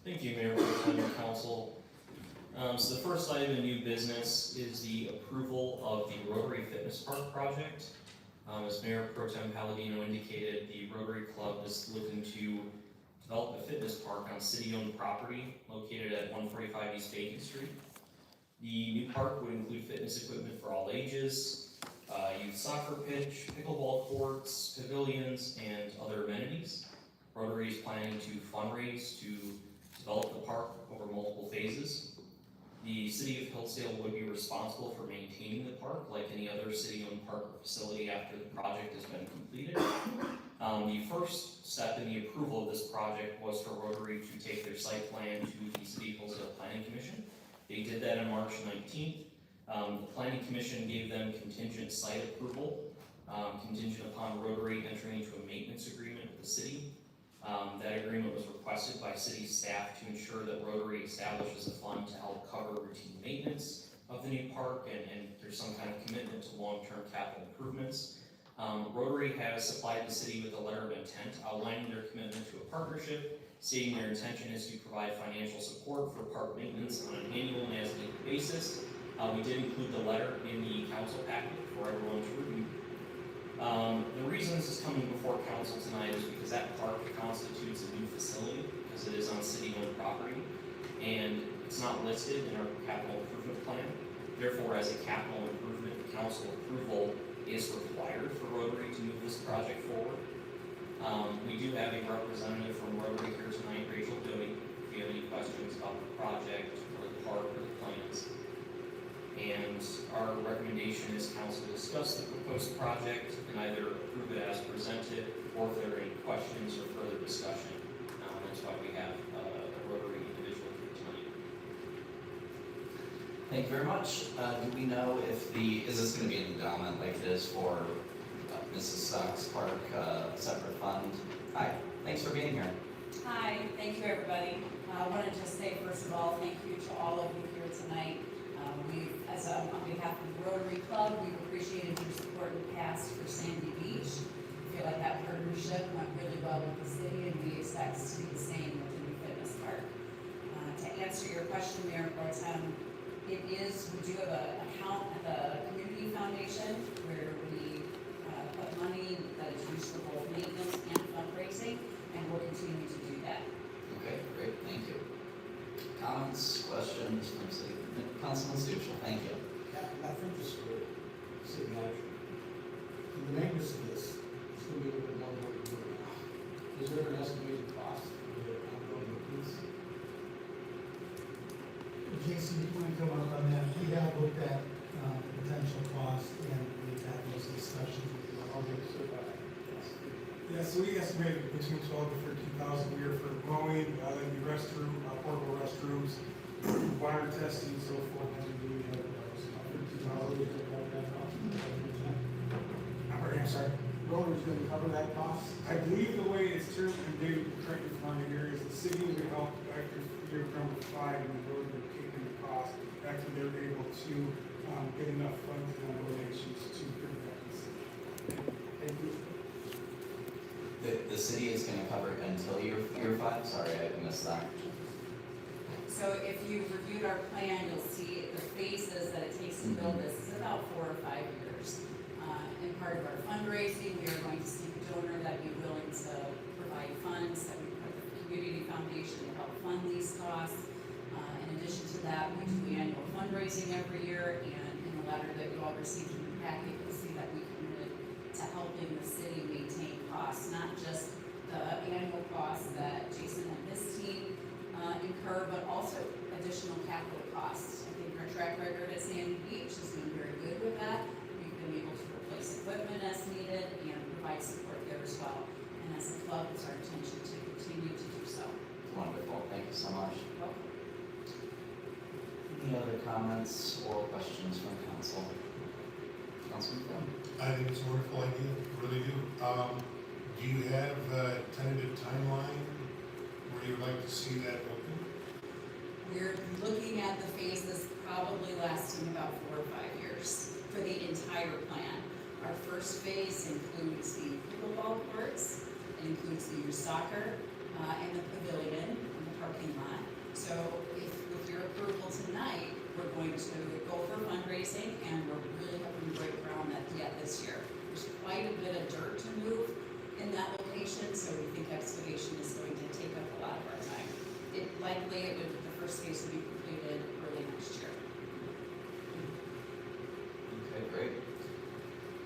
Thank you, Mayor, Pro Tem, and Council. So the first item in new business is the approval of the Rotary Fitness Park project. As Mayor Pro Tem Palladino indicated, the Rotary Club is looking to develop a fitness park on city-owned property located at 145 East Bacon Street. The new park would include fitness equipment for all ages, youth soccer pitch, pickleball courts, pavilions, and other amenities. Rotary is planning to fundraise to develop the park over multiple phases. The city of Hillsdale would be responsible for maintaining the park like any other city-owned park or facility after the project has been completed. The first step in the approval of this project was for Rotary to take their site plan to the City of Hillsdale Planning Commission They did that on March 19th. The planning commission gave them contingent site approval, contingent upon Rotary entering into a maintenance agreement with the city. That agreement was requested by city staff to ensure that Rotary establishes a fund to help cover routine maintenance of the new park, and there's some kind of commitment to long-term capital improvements. Rotary has supplied the city with a letter of intent outlining their commitment to a partnership, stating their intention is to provide financial support for park maintenance on an annual and as-needed basis. We did include the letter in the council packet for everyone to review. The reason this is coming before council tonight is because that park constitutes a new facility, because it is on city-owned property, and it's not listed in our capital improvement plan. Therefore, as a capital improvement, council approval is required for Rotary to move this project forward. We do have a representative from Rotary here tonight, Rachel Doty, if you have any questions about the project, or the park, or the plans. And our recommendation is council discuss the proposed project and either approve it as presented, or if there are any questions or further discussion. That's why we have a Rotary individual here tonight. Thank you very much. Do we know if is this gonna be an endowment like it is for Mrs. Stock's Park, separate fund? Hi, thanks for being here. Hi, thank you everybody. I want to just say first of all, thank you to all of you here tonight. On behalf of the Rotary Club, we've appreciated your support in the past for Sandy Beach. I feel like that partnership went really well with the city, and we expect to do the same with the new fitness park. To answer your question, Mayor Pro Tem, we do have an account at the Community Foundation where we put money that is used for both maintenance and fundraising, and we'll continue to do that. Okay, great, thank you. Comments, questions from City Councilman Stuchel, thank you. Yeah, I think this is good. City manager. The maintenance of this is going to be a little bit more than what we're doing now. Is there an estimated cost for the ongoing maintenance? Jason, you want to come up on that? We have looked at potential cost, and we've had those discussions with you. I'll get it. Yeah, so we estimated between 12 to 13,000 a year for mowing, like the restroom, portable restrooms, water testing, so forth. I'm sorry. Rotary's going to cover that cost? I believe the way it's turned, and David, correct me if I'm wrong here, is the city is going to help after year number 5 when the road will kick in the cost. After they're able to get enough funds and donations to bring that to the city. Thank you. The city is gonna cover it until year 5? Sorry, I missed that. So if you've reviewed our plan, you'll see the phases that it takes to build this is about 4 or 5 years. In part of our fundraising, we are going to seek a donor that'd be willing to provide funds that we put the Community Foundation to help fund these costs. In addition to that, we do annual fundraising every year, and in the letter that you all received in your packet, you'll see that we committed to helping the city maintain costs, not just the annual costs that Jason and his team incur, but also additional capital costs. I think our track record at Sandy Beach has been very good with that. We've been able to replace equipment as needed and provide support there as well. And as a club, it's our intention to continue to do so. Wonderful, thank you so much. Welcome. Any other comments or questions from council? Councilman Flynn? I think it's a wonderful idea, really do. Do you have a tentative timeline where you'd like to see that open? We're looking at the phases probably lasting about 4 or 5 years for the entire plan. Our first phase includes the pickleball courts, it includes the youth soccer, and the pavilion and the parking lot. So if with your approval tonight, we're going to go for fundraising, and we're really hoping to break ground yet this year. There's quite a bit of dirt to move in that location, so we think excavation is going to take up a lot of our time. The first phase will be completed early next year. Okay, great.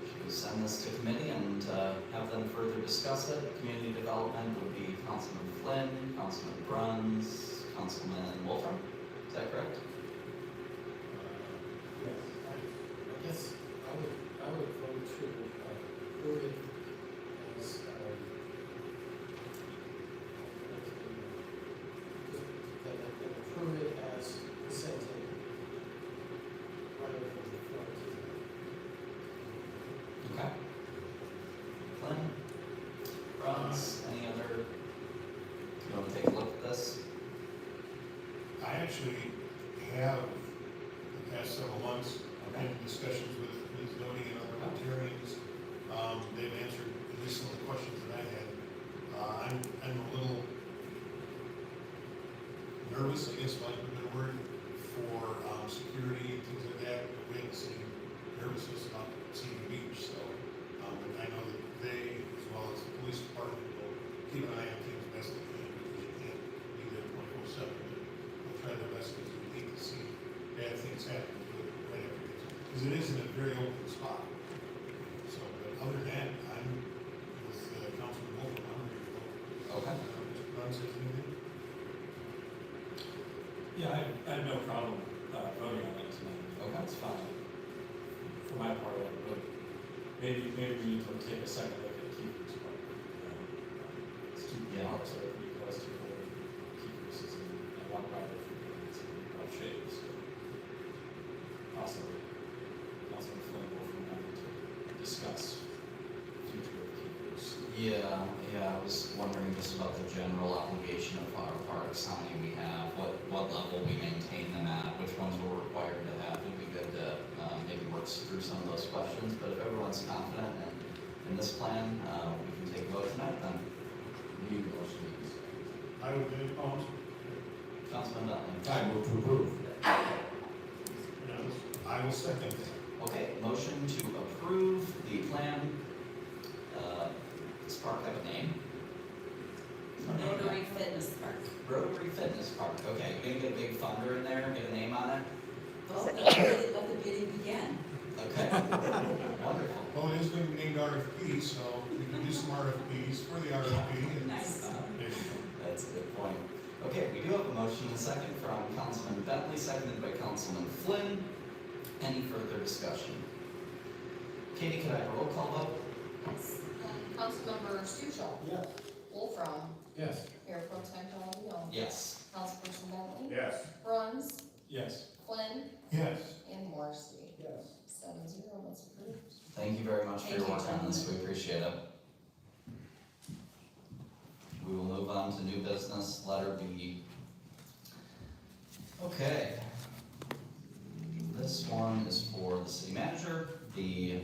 Should we send this to committee and have them further discuss it? Community development would be Councilman Flynn, Councilman Bruns, Councilman Wolfram. Is that correct? Yes, I guess I would vote to approve it as approve it as presented nervous, I guess, like a good word, for, security and things like that. We haven't seen nervousness about seeing the beach, so, but I know that they, as well as the police department, will keep an eye on things best they can, because you can't be there 24/7. They'll try their best, because we hate to see bad things happen right after it, because it is in a very open spot. So, but other than that, I'm with Councilman Wolf, I'm ready to vote. Okay. Mr. Brown says anything? Yeah, I have no problem, voting on it tonight. Okay. It's fine. For my part, but maybe we need to take a second look at Keeper's Park. It's two parks that are pretty close to where Keeper's is, and I walk by there frequently, it's in rough shape, so. Possibly, Councilman Flynn will from now to discuss future of Keeper's. Yeah, I was wondering just about the general obligation of our parks, how many we have, what level we maintain them at, which ones we're required to have. It'd be good to maybe work through some of those questions, but if everyone's confident in this plan, we can take a vote tonight then. Need a motion, please. I would do opposed. Councilman Bentley. I move to approve. I will second that. Okay, motion to approve the plan. Does park have a name? Rotary Fitness Park. Rotary Fitness Park, okay, we can get a big funder in there, get a name on it? Well, let the bidding begin. Okay, wonderful. Well, it is going to be named RFP, so we can do some RFPs for the RFP. and- Nice. There you go. That's a good point. Okay, we do have a motion and a second from Councilman Bentley, seconded by Councilman Flynn. Any further discussion? Katie, could I have a roll call vote? Yes. Councilmember Stuchel. Yes. Wolfram. Yes. Mayor Pro Tem Palladino. Yes. Councilperson Bentley. Yes. Bruns. Yes. Flynn. Yes. And Morrissey. Yes. 7-0, that's approved. Thank you very much for your Thank you, work on this, we gentlemen. appreciate it. We will move on to new business, letter B. Okay. This one is for the city manager. The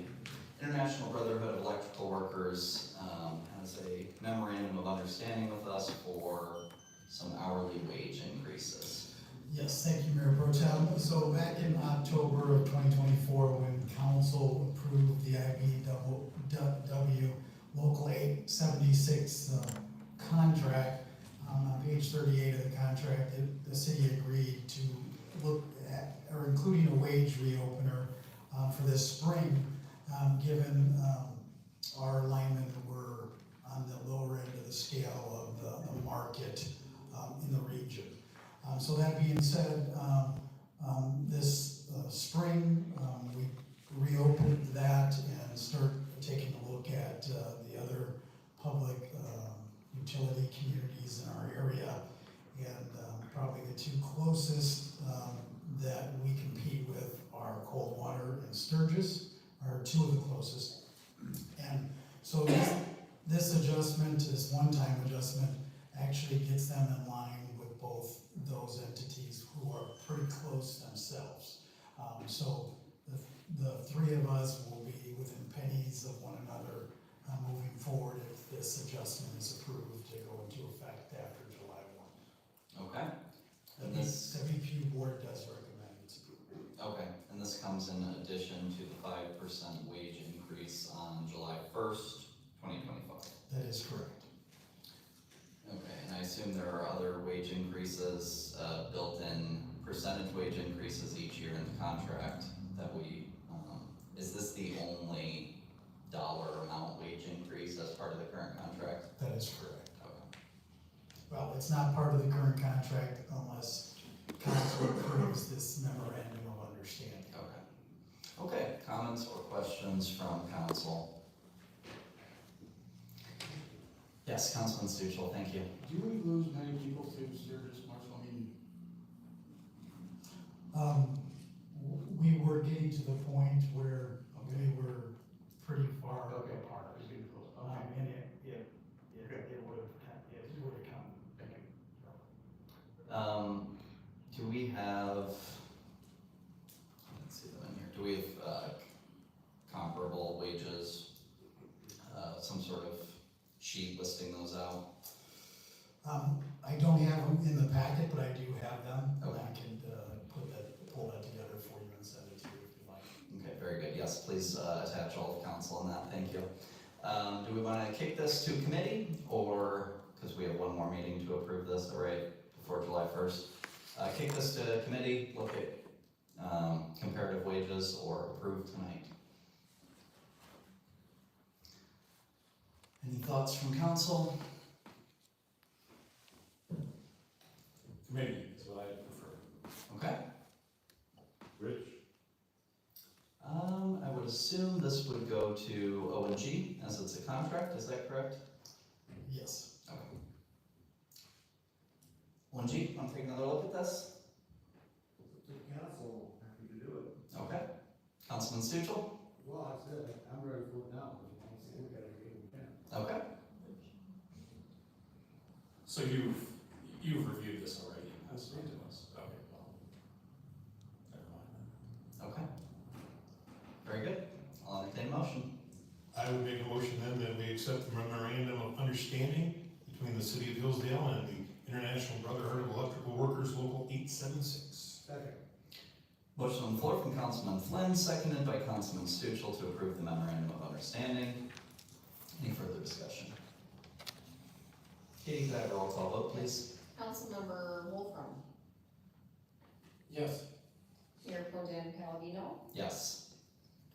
International Brotherhood of Electrical Workers has a memorandum of understanding with us for some hourly wage increases. Yes, thank you, Mayor Pro Tem. So back in October of 2024, when council approved the IBW Local 876 contract, on page 38 of the contract, the city agreed to look at, or including a wage reopener for this spring, given our linemen were on the lower end of the scale of the market in the region. So that being said, this spring, we reopened that and start taking a look at the other public utility communities in our area. And probably the two closest that we compete with are Coldwater and Sturgis, are two of the closest. And so this adjustment, this one-time adjustment, actually gets them in line with both those entities who are pretty close themselves. So the three of us will be within pennies of one another moving forward if this adjustment is approved to go into effect after July 1. Okay. The And this, WPU board does recommend its approval. okay, and this comes in addition to the 5% wage increase on July 1st, 2025. That is correct. Okay, and I assume there are other wage increases, built-in percentage wage increases each year in the contract that we, is this the only dollar amount wage increase as part of the current contract? That is correct. Okay. Well, it's not part of the current contract unless council approves this memorandum of understanding. Okay. Okay, comments or questions from council? Yes, Councilman Stuchel, thank you. Do we lose many people to Sturgis, Marshall? I mean, We were getting to the point where we were pretty far okay, apart. it's getting close. Okay. And it would have come. Thank you. Do we have, let's see them in here, do we have, comparable wages? Some sort of sheet listing those out? I don't have them them in the packet, but I do have them, and Okay. I can, pull that together for you and send it to you if you like. Okay, very good. Yes, please attach all of council on that. Thank you. Do we want to kick this to committee, or, because we have one more meeting to approve this, right, before July 1st? Kick this to committee, look at comparative wages, or approve tonight? Any thoughts from council? Committee is what I prefer. Okay. Rich? I would assume this would go to O&G, as it's a contract, is that correct? Yes. Okay. O&G, want to take another look at this? The council, happy to do it. Okay. Councilman Stuchel? Well, I said, I'm ready for it now, as long as we got it, we can. Okay. So you've reviewed this already and passed it to us? Okay, well, never mind then. Okay. Very good. I'll entertain a motion. I would make a motion then that we accept the memorandum of understanding between the city of Hillsdale and the International Brotherhood of Electrical Workers Local 876. Second. Motion on the floor from Councilman Flynn, seconded by Councilman Stuchel to approve the memorandum of understanding. Any further discussion? Katie, could I have a roll call vote, please? Councilmember Wolfram, Yes. Mayor Pro Tem Palladino, Yes.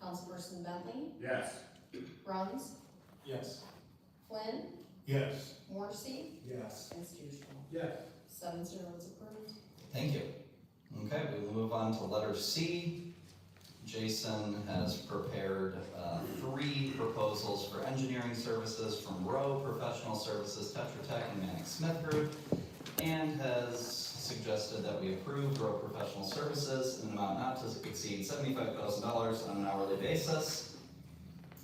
Councilperson Bentley, Yes. Bruns, Yes. Flynn, Yes. Morrissey, Yes. and Stuchel. Yes. 7-0 is approved. Thank you. Okay, we will move on to letter C. Jason has prepared 3 proposals for engineering services from Rowe Professional Services, Tetra Tech, and Manic Smith Group, and has suggested that we approve Rowe Professional Services in an amount not to exceed $75,000 on an hourly basis.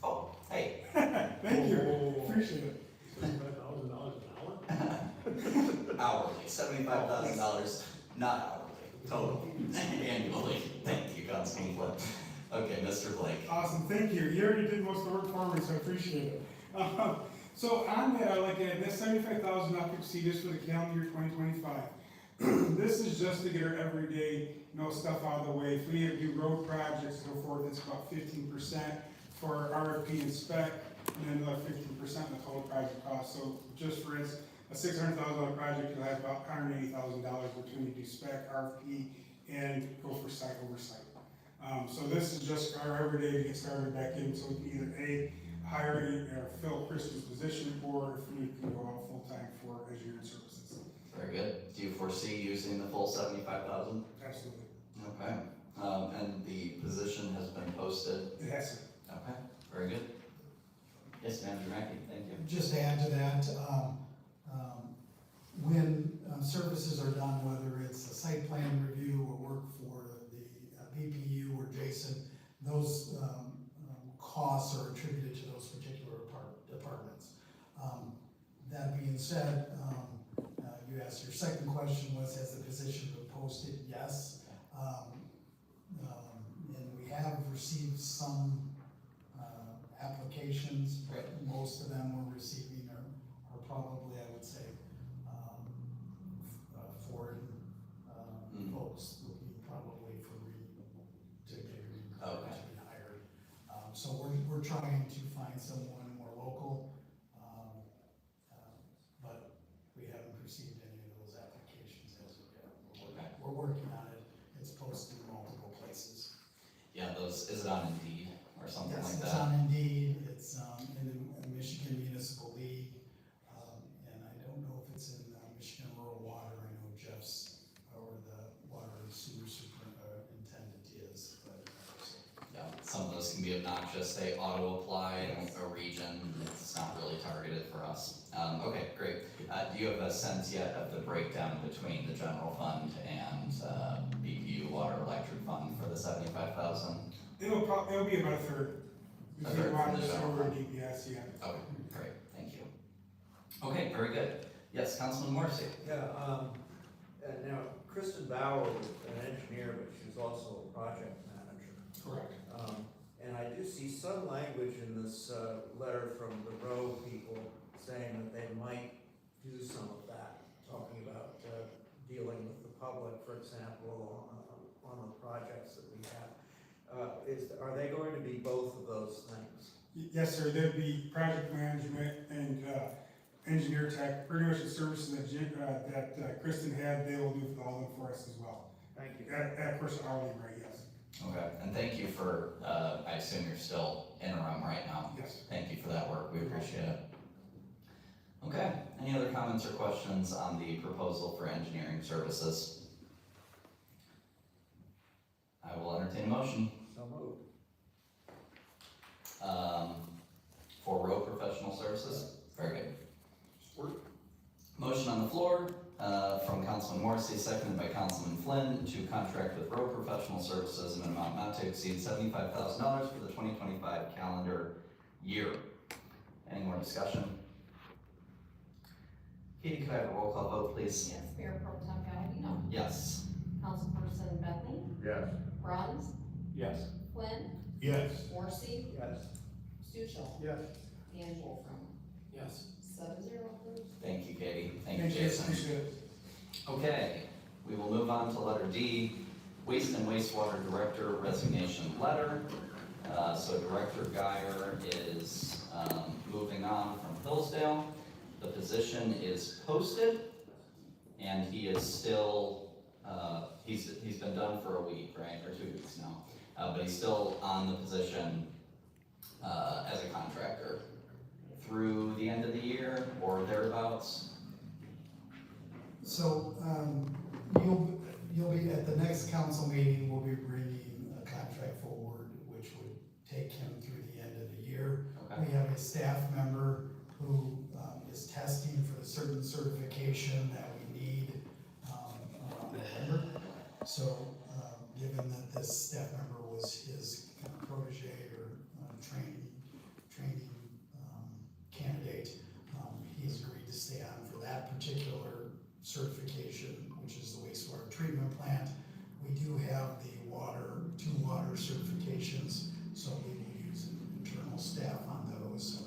Oh, hey. Thank you, appreciate it. Hourly, $75,000, not hourly, total, annually. Thank you, Councilman Flynn. Okay, Mr. Blake. Awesome, thank you. You already did most of the work for me, so I appreciate it. So on that, that's $75,000 not to exceed this for the calendar year 2025. This is just to get our everyday, stuff out of the way. If we have to do road projects and so forth, it's about 15% for RFP and spec, and then another 15% of the total project cost. So just for instance, a $600,000 project, you'll have about $180,000 between you do spec, RFP, and go for site oversight. So this is just our everyday to get started back in, so we can either A, hire or fill Kristen's position, or if we can go out full-time for engineering services. Very good. Do you foresee using the full $75,000? Absolutely. Okay. And the position has been posted? It has to. Okay, very good. Yes, Manager Mackey, thank you. Just to add to that, when services are done, whether it's a site plan review or work for the BPU or Jason, those costs are attributed to those particular departments. That being said, you asked, your second question was, has the position been posted? Yes. And we have received some applications, but most of them we're receiving are probably, I would say, foreign folks looking probably to be hired. So we're trying to find someone more local, but we haven't received any of those applications as of yet. We're working on it. It's posted in multiple places. Yeah, is it on Indeed or something like Yes, that? it's on Indeed, it's in the Michigan Municipal League, and I don't know if it's in Michigan Rural Water. I know Jeff's, or the water and sewer superintendent is, but. Yeah, some of those can be obnoxious. They auto-apply in a region. It's not really targeted for us. Okay, great. Do you have a sense yet of the breakdown between the general fund and BPU Water Electric Fund for the $75,000? It'll be about a third. A third Water, from the general sewer, fund. DPS, yeah. Okay, great, thank you. Okay, very good. Yes, Councilman Morrissey. Yeah, now Kristen Bauer was an engineer, but she's also a project manager. Correct. And I do see some language in this letter from the road people saying that they might do some of that. talking about dealing with the public, for example, on the projects that we have. Are they going to be both of those things? Yes, sir, there'd be project management and engineer tech, pretty much the services that Kristen had, they will do all of them for us as well. Thank you. At of course, hourly rate, yes. Okay, and thank you for, I assume you're still interim right now? Yes. Thank you for that work, we appreciate it. Okay, any other comments or questions on the proposal for engineering services? I will entertain a motion. So moved. For road professional services? Very good. Motion on the floor, from Councilman Morrissey, seconded by Councilman Flynn, to contract with road professional services in an amount not to exceed $75,000 for the 2025 calendar year. Any more discussion? Katie, could I have a roll call vote, please? Yes, Mayor Pro Tem Palladino. Yes. Councilperson Bentley. Yes. Bruns. Yes. Flynn. Yes. Morrissey. Yes. Stuchel. Yes. And Wolfram. Yes. 7-0 approved. Thank you, Katie. Thank you, Jason. Appreciate it. Okay, we will move on to letter D, Waste and Wastewater Director Resignation Letter. So Director Geyer is moving on from Hillsdale. The position is posted, and he is still, he's been done for a week, right, or 2 weeks now. But he's still on the position as a contractor through the end of the year or thereabouts. So, you'll be, at the next council meeting, we'll be bringing a contract forward, which would take him through the end of the year. Okay. We have a staff member who is testing for the certain certification that we need around November. So, given that this staff member was his kind of protege or training candidate, he's agreed to stay on for that particular certification, which is the wastewater treatment plant. We do have the two water certifications, so we will use internal staff on those.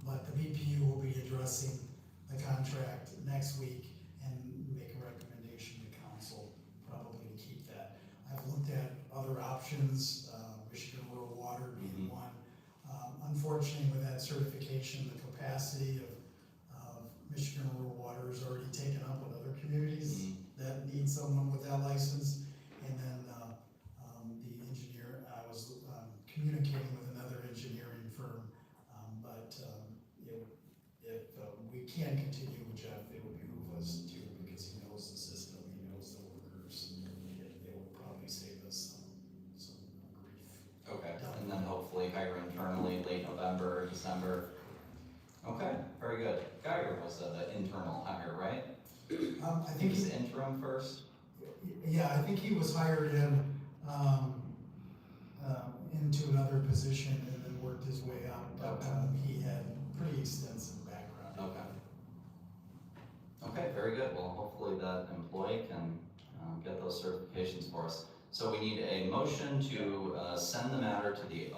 But the BPU will be addressing the contract next week and make a recommendation to council, probably to keep that. I've looked at other options, Michigan Rural Water being one. Unfortunately, with that certification, the capacity of Michigan Rural Water is already taken up with other communities that need someone with that license. And then the engineer, I was communicating with another engineering firm, but if we can continue with Jeff, it would behoove us to, because he knows the system, he knows the workers, it will probably save us some grief. Okay, and then hopefully hire internally late November, December. Okay, very good. Geyer was the internal hire, right? I think He was interim first? Yeah, I think he was hired in, into another position and then worked his way up. But he had pretty extensive background. Okay, very good. Well, hopefully that employee can get those certifications for us. So we need a motion to send the matter to the,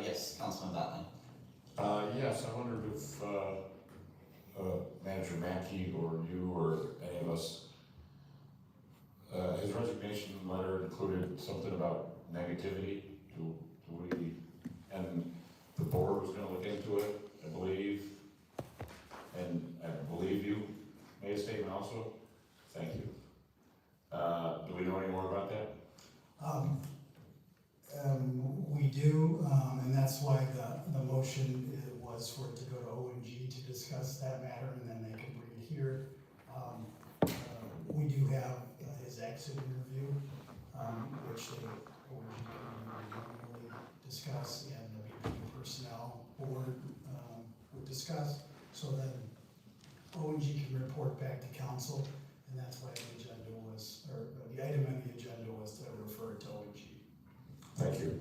yes, Councilman Bentley. Yes, I wondered if Manager Mackey or you or any of us, his resignation letter included something about negativity. Do we, and the board was gonna look into it, I believe. And I believe you made a statement also. Thank you. Do we know any more about that? We do, and that's why the motion was for it to go to ONG to discuss that matter, and then they can bring it here. We do have his exit interview, which the ONG can normally discuss, and the BP personnel board would discuss. So then ONG can report back to council, and that's why the agenda was, or the item on the agenda was to refer it to ONG. Thank you.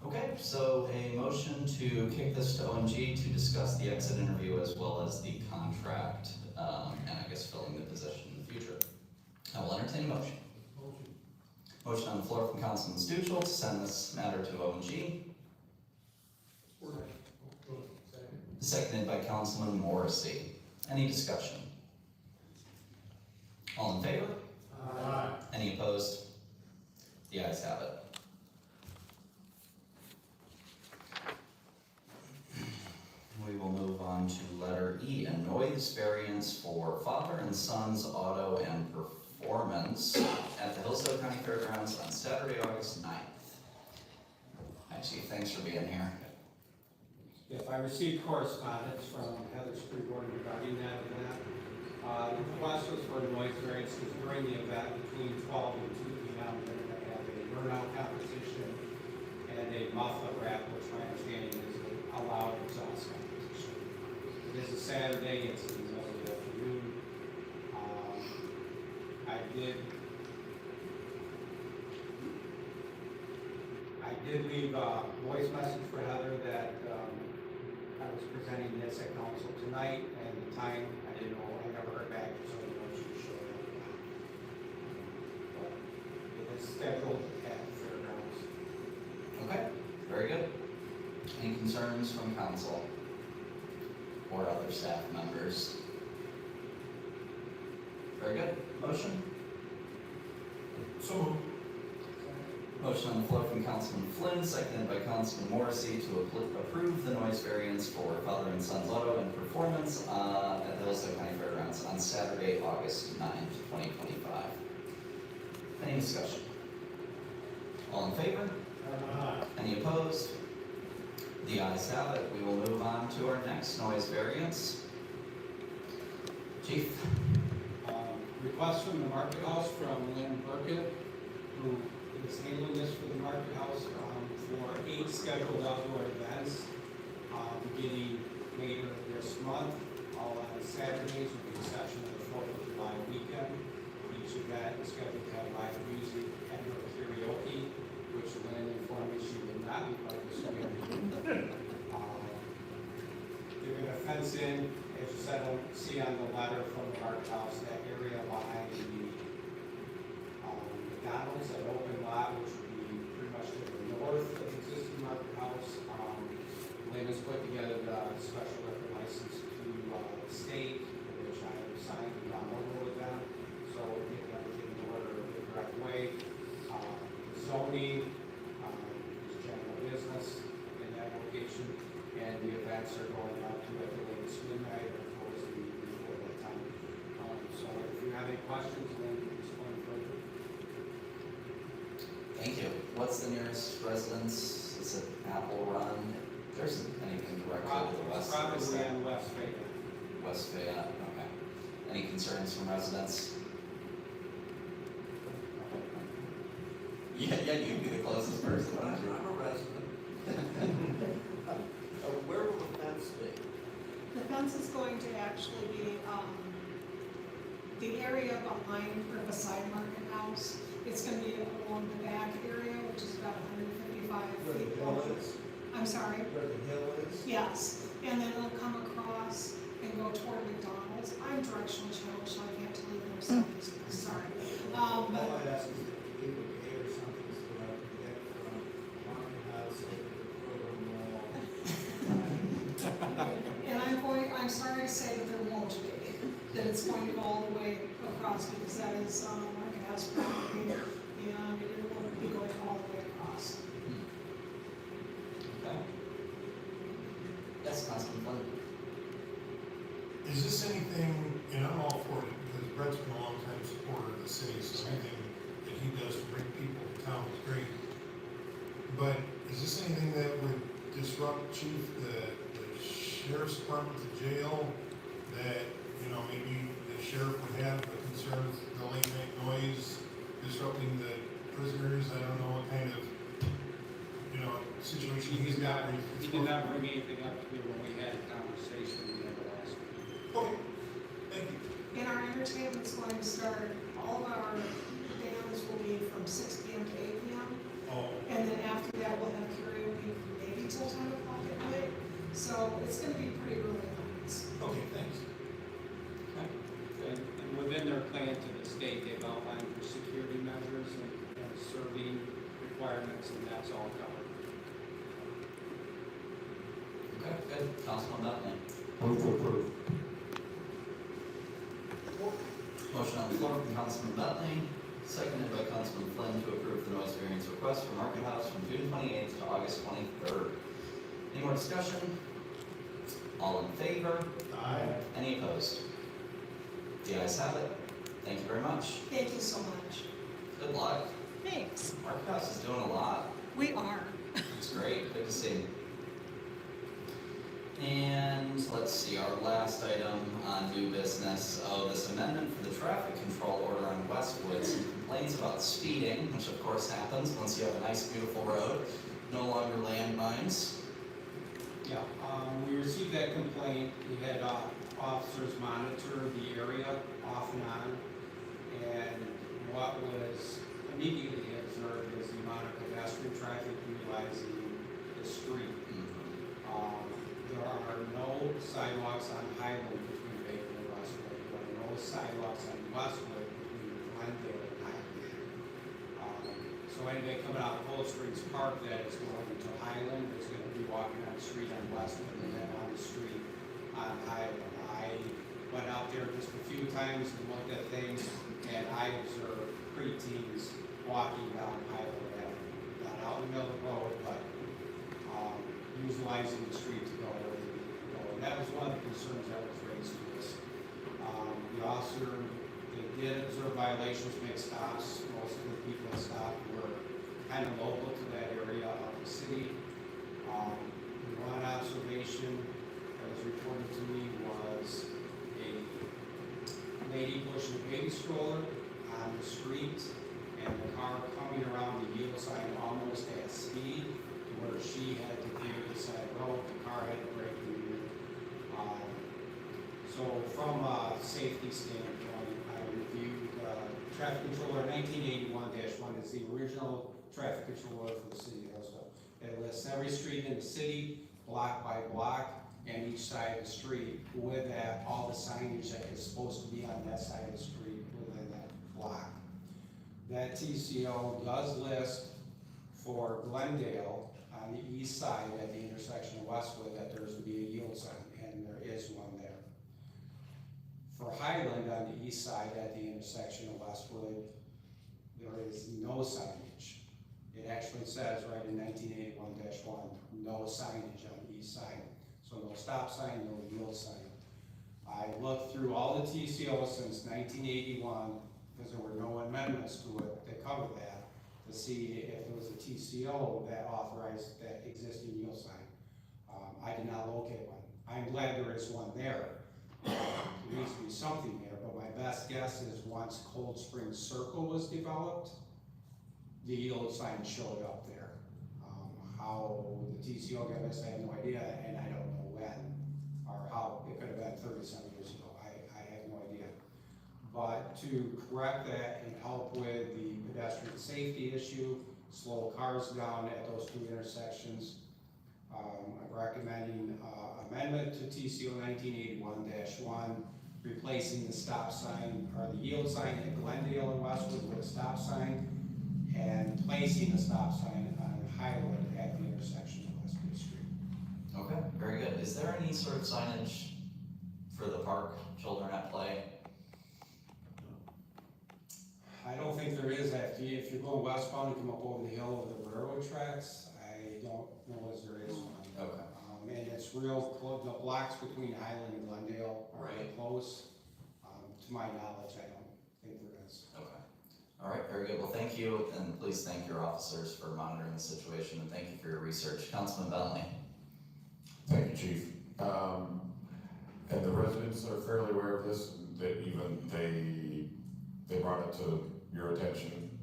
Okay, so a motion to kick this to ONG to discuss the exit interview as well as the contract, and I guess filling the position in the future. I will entertain a motion. Motion on the floor from Councilman Stuchel to send this matter to ONG. Seconded by Councilman Morrissey. Any discussion? All in favor? Aye. Any opposed? The ayes have it. We will move on to letter E, a noise variance for Father and Sons Auto and Performance at the Hillsdale County Fairgrounds on Saturday, August 9th. Hi Chief, thanks for being here. Yes, I received correspondence from Heather Springborn regarding that event. The request was for a noise variance because during the event between 12 and 2 p.m. they're going to have a burnout competition and a muffler rap, which my understanding is a loud exhaust competition. It is a Saturday, it's in the middle of the afternoon. I did leave a voice message for Heather that I was presenting this at council tonight, and the time, I didn't know, I never heard back, so I didn't know if she showed up or not. But it is scheduled at the fairgrounds. Okay, very good. Any concerns from council or other staff members? Very good. Motion? So moved. Motion on the floor from Councilman Flynn, seconded by Councilman Morrissey to approve the noise variance for Father and Sons Auto and Performance at the Hillsdale County Fairgrounds on Saturday, August 9th, 2025. Any discussion? All in favor? Any opposed? The ayes have it. We will move on to our next noise variance. Chief? Request from the Market House from Lynn Burkett, who is handling this for the Market House for 8 scheduled outdoor events beginning later this month, all on Saturdays with the exception of the 4th of July weekend. Each event is scheduled to have live music and karaoke, which Lynn informed me she would not be participating. They're going to fence in, as you said, see on the letter from the Market House, that area behind the McDonald's, that open lot, which would be pretty much to the north of the existing Market House. Lynn has put together the special liquor license to the state, which I have signed and gone over with them. So we're getting everything in order the correct way. Zoning is general business in that location, and the events are going out to at the latest midnight or towards the before that time. So if you have any questions, then explain further. Thank you. What's the nearest residence? Is it Apple Run? There isn't anything directly to the west. Probably on West Fayette. West Fayette, okay. Any concerns from residents? Yeah, you'd be the closest person, wouldn't you? I'm a resident. Where will the fence be? The fence is going to actually be, the area behind or beside Market House. It's gonna be along the back area, which is about 155 Where feet the hill long. is? I'm sorry? Where the hill is? Yes, and then it'll come across and go toward McDonald's. I'm directional challenged, so I can't tell you where something's, sorry. All I ask is that people pay or something so that I can get from Market House over to Program Mall. And I'm sorry to say that there won't be, that it's going to go all the way across, because that is, Market House property, and it will be going all the way across. Okay. Yes, Councilman Flynn. Is this anything, and I'm all for it, because Brett's been a long time supporter of the city, so anything that he does to bring people to town is great. But is this anything that would disrupt, Chief, the sheriff's department, the jail, that, maybe the sheriff would have a concern with the late night noise disrupting the prisoners? I don't know what kind of, situation he's got. He did not bring anything up to me when we had a conversation, we never asked him. Okay, thank you. And our entertainment's going to start, all of our bands will be from 6 p.m. to 8 p.m. Oh, And then after that, we'll have karaoke maybe till 10 o'clock at night. So it's gonna be pretty early nights. okay, thanks. And within their plan to the state, they've outlined for security measures and serving requirements, and that's all covered. Okay, good. Councilman Bentley. Move to approve. Motion on the floor from Councilman Bentley, seconded by Councilman Flynn to approve the noise variance request for Market House from June 28th to August 23rd. Any more discussion? All in favor? Aye. Any opposed? The ayes have it. Thank you very much. Thank you so much. Good luck. Thanks. Market House is doing a lot. We are. It's great. Good to see. And let's see, our last item on new business. Oh, this amendment for the traffic control order on Westwood. Some complaints about speeding, which of course happens once you have a nice, beautiful road. No longer landmines. Yeah, we received that complaint. We had officers monitor the area off and on. And what was immediately observed was the amount of pedestrian traffic utilizing the street. There are no sidewalks on Highland between Bacon and Westwood. There are no sidewalks on Westwood between Glendale and Highland. So anybody coming out of Cold Springs Park that is going to Highland is going to be walking on the street on Westwood and then on the street on Highland. I went out there just a few times and looked at things, and I observed preteens walking down Highland Avenue. Not out in the middle of the road, but utilizing the street to go where they need to go. And that was one of the concerns that was raised to us. The officer, they did observe violations, make stops. Most of the people that stopped were kind of local to that area of the city. One observation that was reported to me was a lady pushing a baby stroller on the street, and the car coming around the yield sign almost at speed, where she had to clear the side road, the car had to brake in the rear. So from a safety standpoint, I reviewed traffic controller 1981-1 is the original traffic controller for the city of Hillsdale. It lists every street in the city, block by block, and each side of the street. With that, all the signage that is supposed to be on that side of the street within that block. That TCO does list for Glendale on the east side at the intersection of Westwood that there's to be a yield sign, and there is one there. For Highland on the east side at the intersection of Westwood, there is no signage. It actually says right in 1981-1, no signage on the east side. So no stop sign, no yield sign. I looked through all the TCOs since 1981, because there were no amendments to it that covered that, to see if there was a TCO that authorized that existing yield sign. I did not locate one. I'm glad there is one there. There needs to be something there, but my best guess is once Cold Springs Circle was developed, the yield sign showed up there. How the TCO got this, I have no idea, and I don't know when, or how it could have been 30-some years ago. I have no idea. But to correct that and help with the pedestrian safety issue, slow cars down at those two intersections, I'm recommending amendment to TCO 1981-1, replacing the stop sign or the yield sign at Glendale and Westwood with a stop sign, and placing a stop sign on Highland at the intersection of Westwood Street. Okay, very good. Is there any sort of signage for the park, children at play? I don't think there is. If you're going westbound and come up over the hill of the railroad tracks, I don't know as there is one. Okay. And it's real close, the blocks between Highland and Glendale are really close. To my knowledge, I don't think there is. Okay. All right, very good. Well, thank you, and please thank your officers for monitoring the situation, and thank you for your research. Councilman Bentley. Thank you, Chief. And the residents are fairly aware of this, that even they brought it to your attention.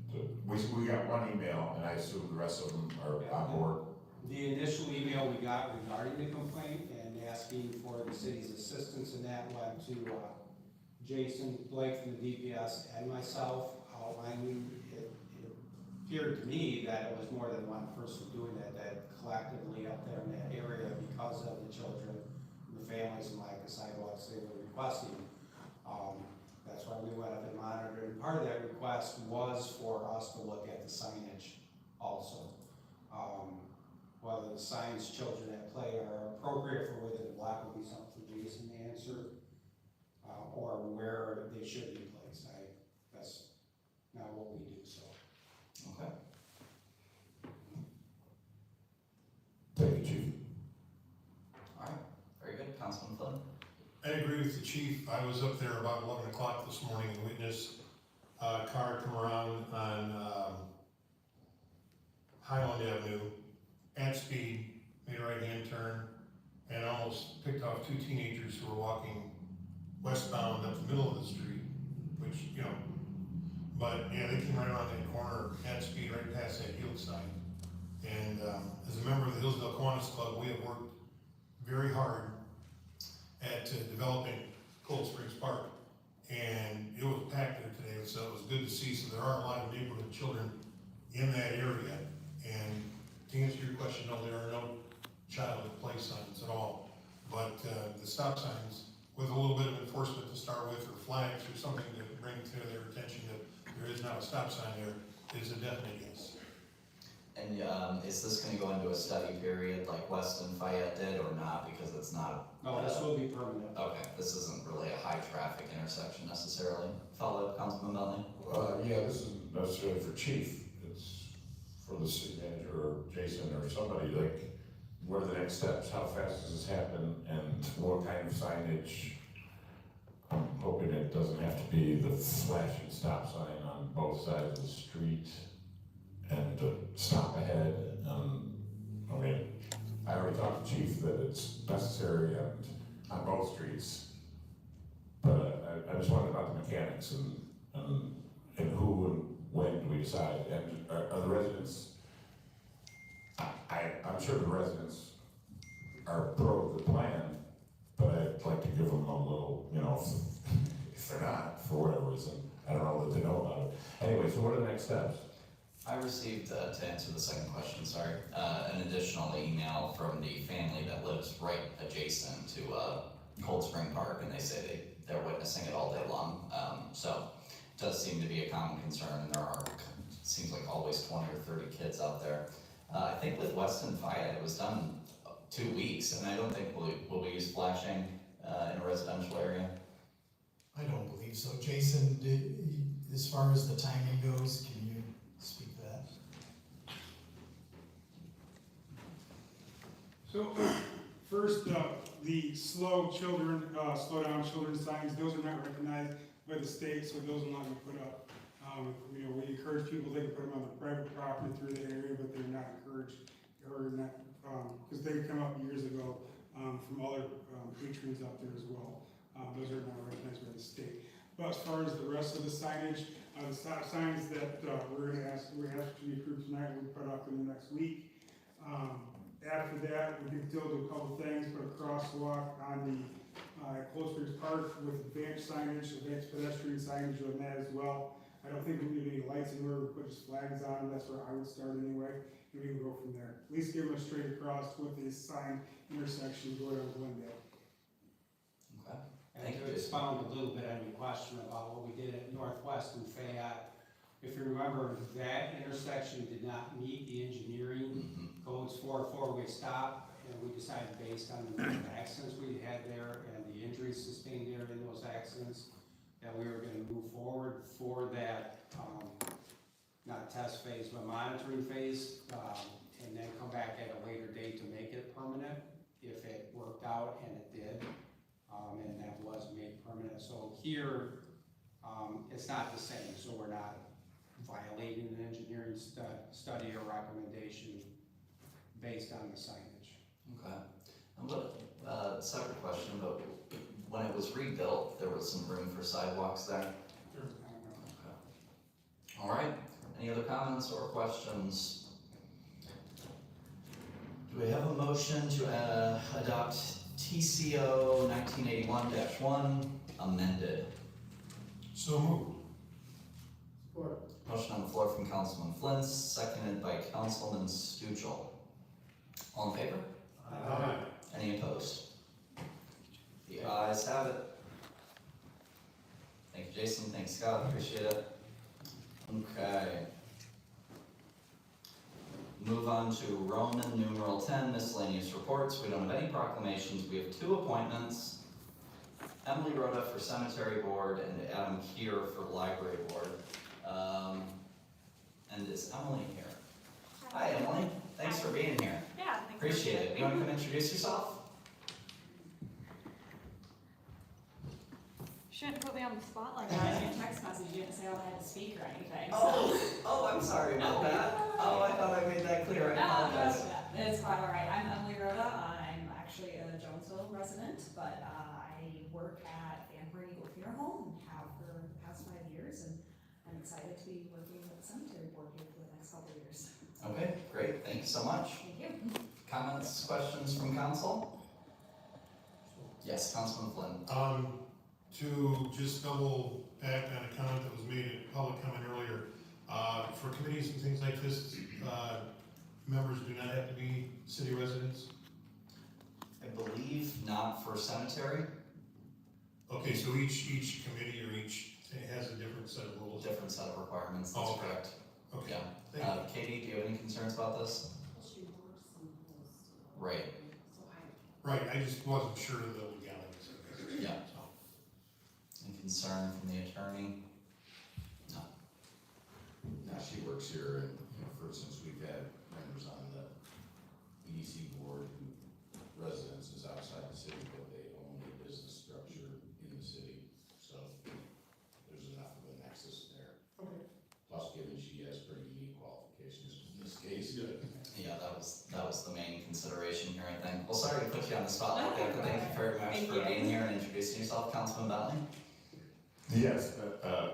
We got one email, and I assume the rest of them are on board. The initial email we got regarding the complaint and asking for the city's assistance in that went to Jason Blake from the DPS and myself, outlining it appeared to me that it was more than one person doing that collectively up there in that area, because of the children, the families, and like the sidewalks they were requesting. That's why we went up and monitored, and part of that request was for us to look at the signage also. Whether the signs children at play are appropriate for within the block would be something for Jason to answer, or where they should be placed. because that's not what we do, so. Okay. Thank you, Chief. All right, very good. Councilman Flynn? I agree with the chief. I was up there about 11 o'clock this morning and witnessed a car come around on Highland Avenue at speed, made a right-hand turn, and almost picked off two teenagers who were walking westbound up the middle of the street, which, you know, but yeah, they came right around that corner at speed, right past that yield sign. And as a member of the Hillsdale Kiwanis Club, we have worked very hard at developing Cold Springs Park. And it was packed there today, so it was good to see. So there are a lot of neighborhood children in that area. And to answer your question, no, there are no child at play signs at all. But the stop signs, with a little bit of enforcement to start with, or flags or something to bring to their attention that there is now a stop sign there, is a definite yes. And is this gonna go into a study period like Weston Fayette did or not, because it's not? No, this will be permanent. Okay, this isn't really a high traffic intersection necessarily. Follow up, Councilman Bentley? Yeah, this isn't necessarily for chief, it's for the city manager or Jason or somebody, like, what are the next steps, how fast does this happen, and what kind of signage? I'm hoping it doesn't have to be the flashing stop sign on both sides of the street and stop ahead. I mean, I already talked to chief that it's necessary and on both streets. But I just wondered about the mechanics and who and when do we decide? And are the residents, I'm sure the residents are pro the plan, but I'd like to give them a little, you know, if they're not, for whatever reason, I don't know that they know about it. Anyway, so what are the next steps? I received, to answer the second question, sorry, an additional email from the family that lives right adjacent to Cold Spring Park, and they say they're witnessing it all day long. So it does seem to be a common concern, and there are, seems like always 20 or 30 kids out there. I think with Weston Fayette, it was done 2 weeks, and I don't think will we use flashing in a residential area? I don't believe so. Jason, as far as the timing goes, can you speak to that? So, first, the slow down children signs, those are not recognized by the state, so those will not be put up. You know, we encourage people, they can put them on their private property through the area, but they're not encouraged, or not, because they come up years ago, from other, patrons out there as well. Those are not recognized by the state. But as far as the rest of the signage, the stop signs that, we're asked to be approved tonight, we'll put up in the next week. After that, we can still do a couple things, put a crosswalk on the Cold Springs Park with advanced signage, advanced pedestrian signage on that as well. I don't think we need any lights anywhere, we put just flags on them, that's where I would start anyway, and we can go from there. At least give them a straight across with this sign intersection going on Glendale. Okay. And to expound a little bit on your question about what we did at Northwest and Fayette, if you remember, that intersection did not meet the engineering codes for a four-way stop, and we decided based on the accidents we had there and the injuries sustained there in those accidents, that we were gonna move forward for that, not test phase, but monitoring phase, and then come back at a later date to make it permanent, if it worked out, and it did. And that was made permanent. So here, it's not the same, so we're not violating an engineering study or recommendation based on the signage. Okay. And what, separate question, but when it was rebuilt, there was some room for sidewalks there? Sure. Okay. All right, any other comments or questions? Do we have a motion to adopt TCO 1981-1 amended? So moved. Support. Motion on the floor from Councilman Flynn, seconded by Councilman Stuchel. All in favor? Aye. Any opposed? The ayes have it. Thank you, Jason. Thanks, Scott. Appreciate it. Okay. Move on to Roman numeral 10, miscellaneous reports. We don't have any proclamations. We have 2 appointments. Emily Rhoda for Cemetery Board and Adam Keir for Library Board. And is Emily here? Hi, Emily. Thanks for being here. Yeah, thanks for Appreciate it. You want to come introduce yourself? Shouldn't put me on the spot like that. In your text message, you didn't say I had to speak or anything. Oh, I'm sorry about that. Oh, I thought I made that clear. I apologize. It's quite all right. I'm Emily Rhoda. I'm actually a Jonesville resident, but I work at Amber Eagle Funeral Home and have for the past 5 years, and I'm excited to be working with the cemetery board here for the next couple of years. Okay, great. Thank you so much. Thank you. Comments, questions from council? Yes, Councilman Flynn. To just double back on a comment that was made in public comment earlier, for committees and things like this, members do not have to be city residents? I believe not for cemetery. Okay, so each committee or each thing has a different set of rules? Different set of requirements, that's Oh, okay. correct. Okay, Yeah. thank you. Katie, do you have any concerns about this? Right. Right, I just wasn't sure of the legalities of it. Yeah. Any concern from the attorney? No. Now, she works here, and, for instance, we've had members on the EDC board who residences outside the city, but they own a business structure in the city, so there's enough of a nexus there. Okay. Plus, given she has pretty unique qualifications in this case. Yeah, that was the main consideration here, I think. Well, sorry to put you on the spot like that, but thank you very much for being here and introducing yourself, Councilman Bentley. Yes,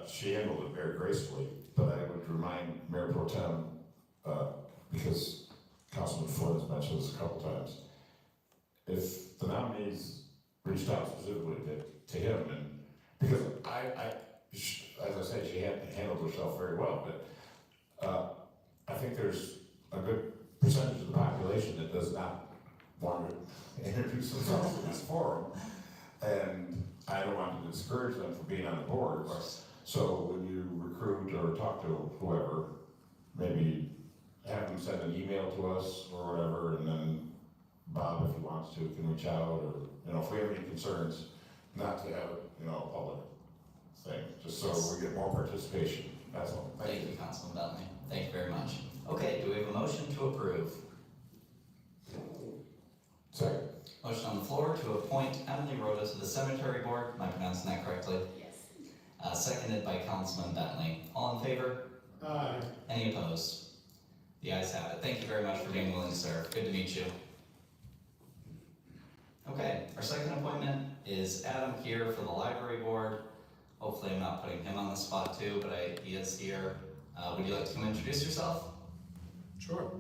she handled it very gracefully, but I would remind Mayor Pro Tem, because Councilman Flynn has mentioned this a couple times, if the nominees reached out specifically to him, and because as I say, she handled herself very well, but I think there's a good percentage of the population that does not want to introduce themselves in this forum, and I don't want to discourage them from being on the board. So when you recruit or talk to whoever, maybe have them send an email to us or whatever, and then Bob, if he wants to, can reach out, or, if we have any concerns, not to have, a public thing, just so we get more participation. That's all. Thank you, Councilman Bentley. Thank you very much. Okay, do we have a motion to approve? Second. Motion on the floor to appoint Emily Rhoda to the Cemetery Board. Am I pronouncing that correctly? Yes. Seconded by Councilman Bentley. All in favor? Aye. Any opposed? The ayes have it. Thank you very much for being willing to serve. Good to meet you. Okay, our second appointment is Adam Keir for the Library Board. Hopefully I'm not putting him on the spot too, but he is here. Would you like to come introduce yourself? Sure.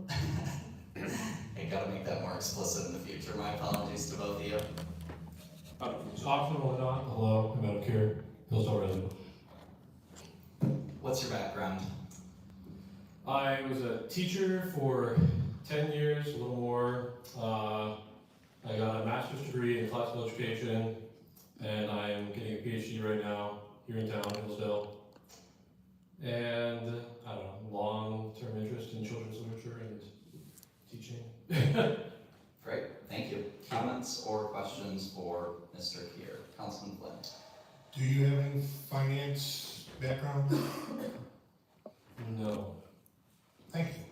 I gotta make that more explicit in the future. My apologies to both of you. Optional or not, hello, I'm Adam Keir, Hillsdale resident. What's your background? I was a teacher for 10 years, a little more. I got a master's degree in classical education, and I am getting a PhD right now here in town, Hillsdale. And, I don't know, long-term interest in children's literature and teaching. Great, thank you. Comments or questions for Mr. Keir? Councilman Flynn. Do you have any finance background? No. Thank you.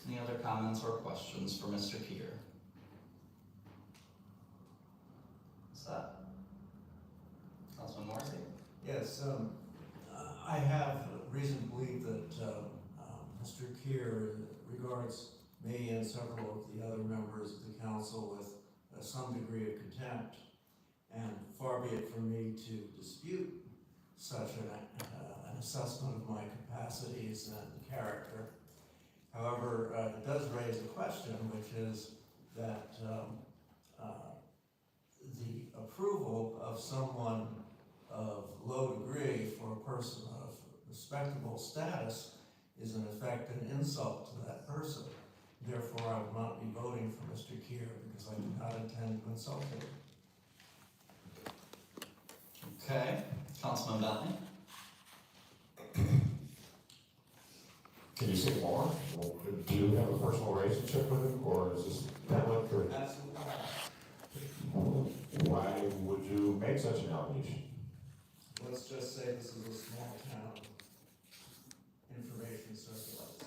Any other comments or questions for Mr. Keir? What's that? Councilman Morrissey? Yes, I have reason to believe that Mr. Keir regards me and several of the other members of the council with some degree of contempt, and far be it from me to dispute such an assessment of my capacities and character. However, it does raise a question, which is that the approval of someone of low degree for a person of respectable status is in effect an insult to that person. Therefore, I will not be voting for Mr. Keir because I do not intend to insult him. Okay, Councilman Bentley? Can you say more? Do you have a personal relationship with him, or is this public, or? Absolutely. Why would you make such an allegation? Let's just say this is a small town. Information circulates.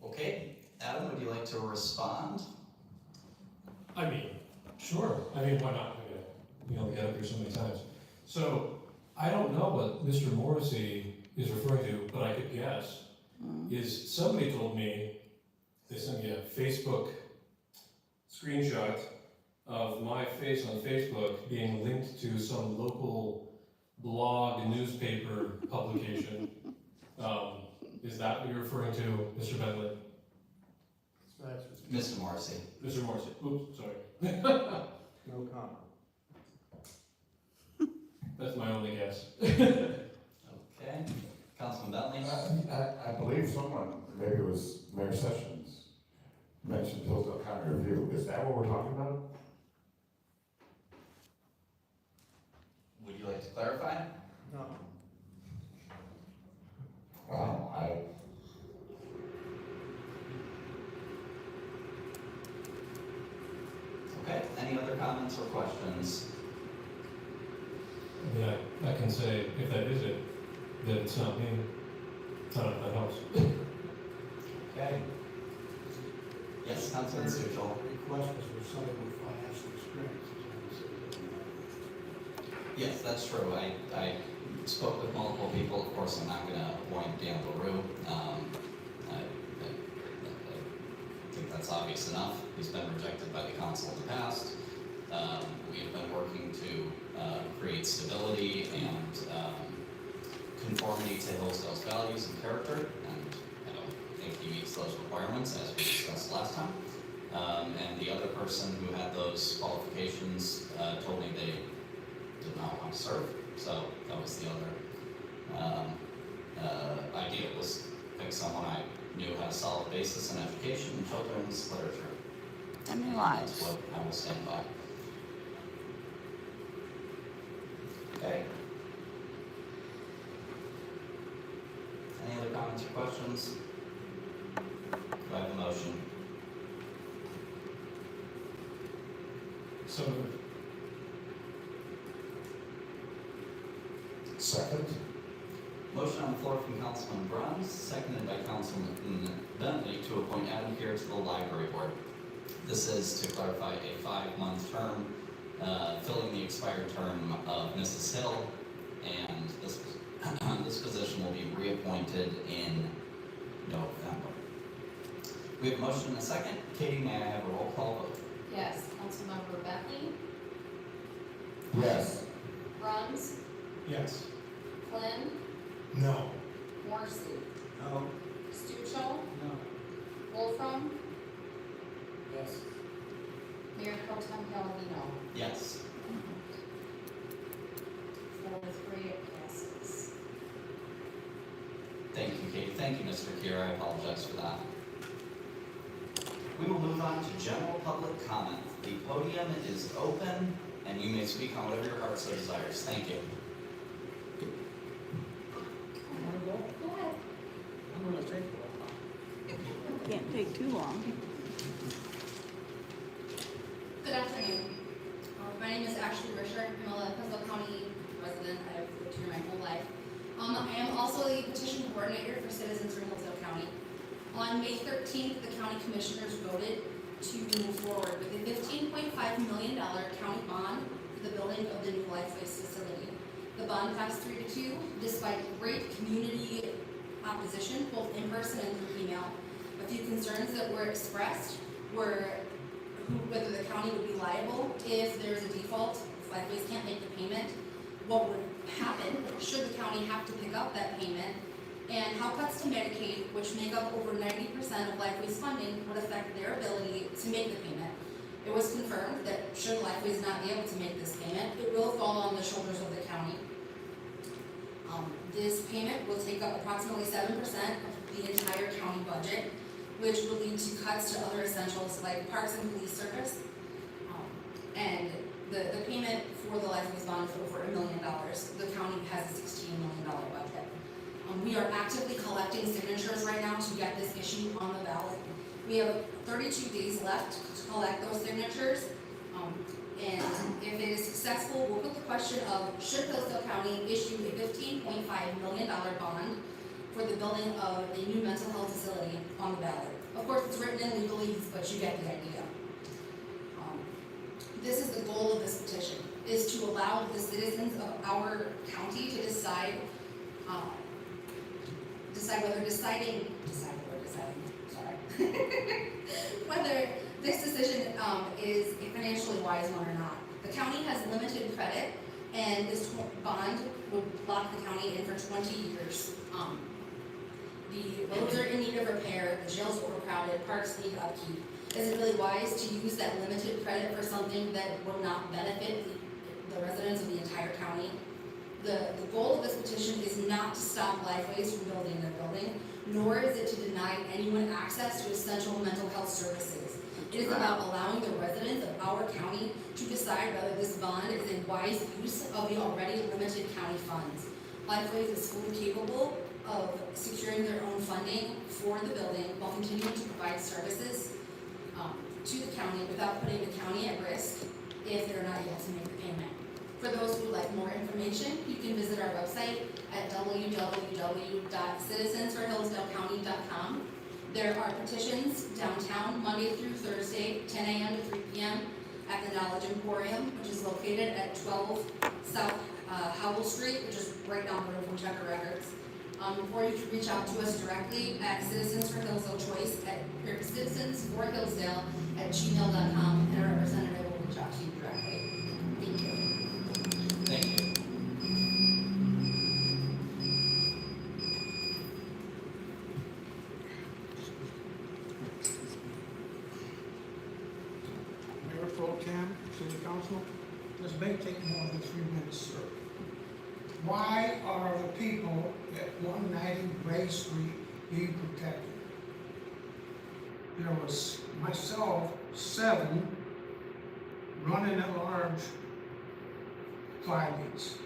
Okay, Adam, would you like to respond? I mean, sure. I mean, why not? I mean, we only get up here so many times. So, I don't know what Mr. Morrissey is referring to, but I could guess. Is somebody told me, they sent me a Facebook screenshot of my face on Facebook being linked to some local blog, newspaper publication. Is that what you're referring to, Mr. Bentley? Mr. Morrissey. Mr. Morrissey, oops, sorry. No comment. That's my only guess. Okay, Councilman Bentley? I believe someone, maybe it was Mayor Sessions, mentioned Hillsdale County Review. Is that what we're talking about? Would you like to clarify? No. Wow, Okay, any other comments or questions? Yeah, I can say, if that is it, that it's not me. It's not at my house. Okay. Yes, Councilman Stuchel. Request was for somebody with financial experience. Yes, that's true. I spoke with multiple people. Of course, I'm not gonna appoint Dan LaRue. I think that's obvious enough. He's been rejected by the council in the past. We have been working to create stability and conformity to Hillsdale's values and character, and I don't think he meets those requirements as we discussed last time. And the other person who had those qualifications told me they did not want to serve, so that was the other idea, was pick someone I knew had a solid basis in education and children's literature. And lives. That's what I will stand by. Okay. Any other comments or questions? Do I have a motion? So moved. second. Motion on the floor from Councilman Bruns, seconded by Councilman Bentley to appoint Adam Keir to the library board. This is to clarify a 5-month term, filling the expired term of Mrs. Hill, and this position will be reappointed in November. We have a motion and a second. Katie, may I have a roll call vote? Yes, Councilmember Bentley, Yes. Bruns, Yes. Flynn, No. Morrissey, No. Stuchel, No. Wolfram, Yes. Mayor Pro Tem Palladino. Yes. 4-3, it passes. Thank you, Katie. Thank you, Mr. Keir. I apologize for that. We will move on to general public comment. The podium is open, and you may speak on whatever your heart so desires. Thank you. Go ahead. I'm gonna take a while. Can't take too long. Good afternoon. My name is Ashley Risher. I'm a Hillsdale County resident. I've lived here my whole life. I am also the petition coordinator for citizens in Hillsdale County. On May 13th, the county commissioners voted to move forward with a $15.5 million county bond for the building of the new Lifeways facility. The bond passed 3-2 despite great community opposition, both in person and through email. A few concerns that were expressed were whether the county would be liable if there's a default, if Lifeways can't make the payment, what would happen should the county have to pick up that payment, and how cuts to Medicaid, which make up over 90% of Lifeways funding, would affect their ability to make the payment. It was confirmed that should Lifeways not be able to make this payment, it will fall on the shoulders of the county. This payment will take up approximately 7% of the entire county budget, which will lead to cuts to other essentials like parks and police service. And the payment for the Lifeways bond is over $1 million. The county has a $16 million budget. We are actively collecting signatures right now to get this issue on the ballot. We have 32 days left to collect those signatures. And if it is successful, we'll put the question of, should Hillsdale County issue a $15.5 million bond for the building of a new mental health facility on the ballot? Of course, it's written in legalese, but you get the idea. This is the goal of this petition, is to allow the citizens of our county to decide whether this decision is a financially wise one or not. The county has limited credit, and this bond would lock the county in for 20 years. The roads are in need of repair, the jail's overcrowded, parks need upkeep. Is it really wise to use that limited credit for something that will not benefit the residents of the entire county? The goal of this petition is not to stop Lifeways from building their building, nor is it to deny anyone access to essential mental health services. It is about allowing the residents of our county to decide whether this bond is a wise use of the already limited county funds. Lifeways is fully capable of securing their own funding for the building while continuing to provide services to the county without putting the county at risk if they're not able to make the payment. For those who would like more information, you can visit our website at www.citizensforhillsdalecounty.com. There are petitions downtown Monday through Thursday, 10 a.m. to 3 p.m. at the Knowledge Emporium, which is located at 12 South Howell Street, which is right down the road from Checker Records. Or you can reach out to us directly at Citizens for Hillsdale Choice or citizensforhillsdale@gmail.com, and a representative will reach out to you directly. Thank you. Thank you. Mayor Pro Tem, City Council, This may take more than 3 minutes, sir. Why are the people at 190 Ray Street being protected? There was myself, 7 running at large filings.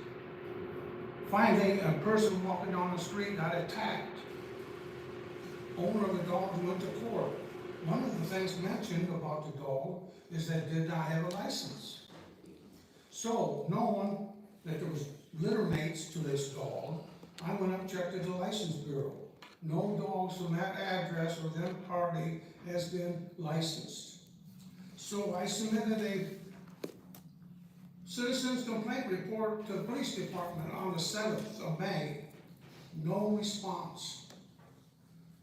Finally, a person walking down the street got attacked. Owner of the dog went to court. One of the things mentioned about the dog is that it did not have a license. So, knowing that there was litter mates to this dog, I went up and checked at the license bureau. No dogs from that address or that party has been licensed. So I submitted a citizen's complaint report to the police department on the 7th of May. No response.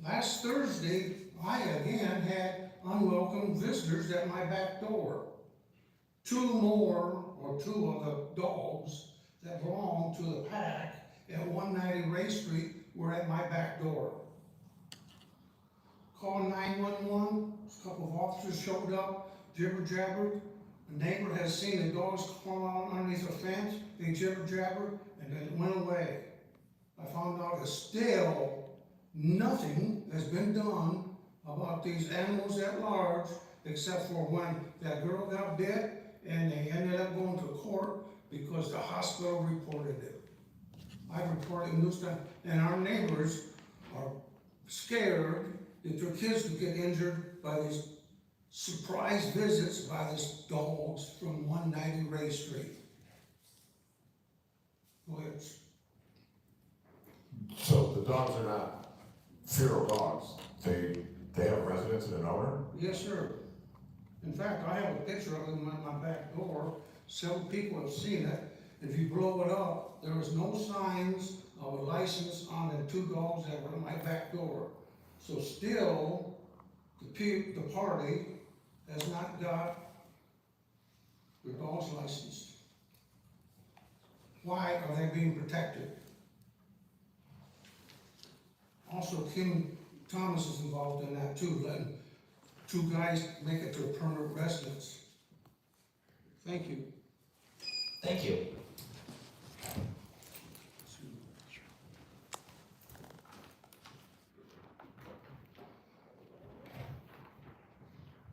Last Thursday, I again had unwelcome visitors at my back door. 2 of the dogs that belong to the pack at 190 Ray Street were at my back door. Called 911, a couple of officers showed up, jibber-jabbered. The neighbor has seen the dogs crawl out underneath a fence, they jibber-jabbered, and then it went away. I found out that still nothing has been done about these animals at large, except for when that girl got bit and they ended up going to court because the hospital reported it. I reported news time, and our neighbors are scared that their kids would get injured by these surprise visits by these dogs from 190 Ray Street. Go ahead. So the dogs are not feral dogs, they have residence and an owner? Yes, sir. In fact, I have a picture of them at my back door. Several people have seen it. If you blow it up, there is no signs of a license on the 2 dogs that were at my back door. So still, the party has not got their dogs licensed. Why are they being protected? Also, Kim Thomas is involved in that too, letting 2 guys make it to a permanent residence. Thank you. Thank you.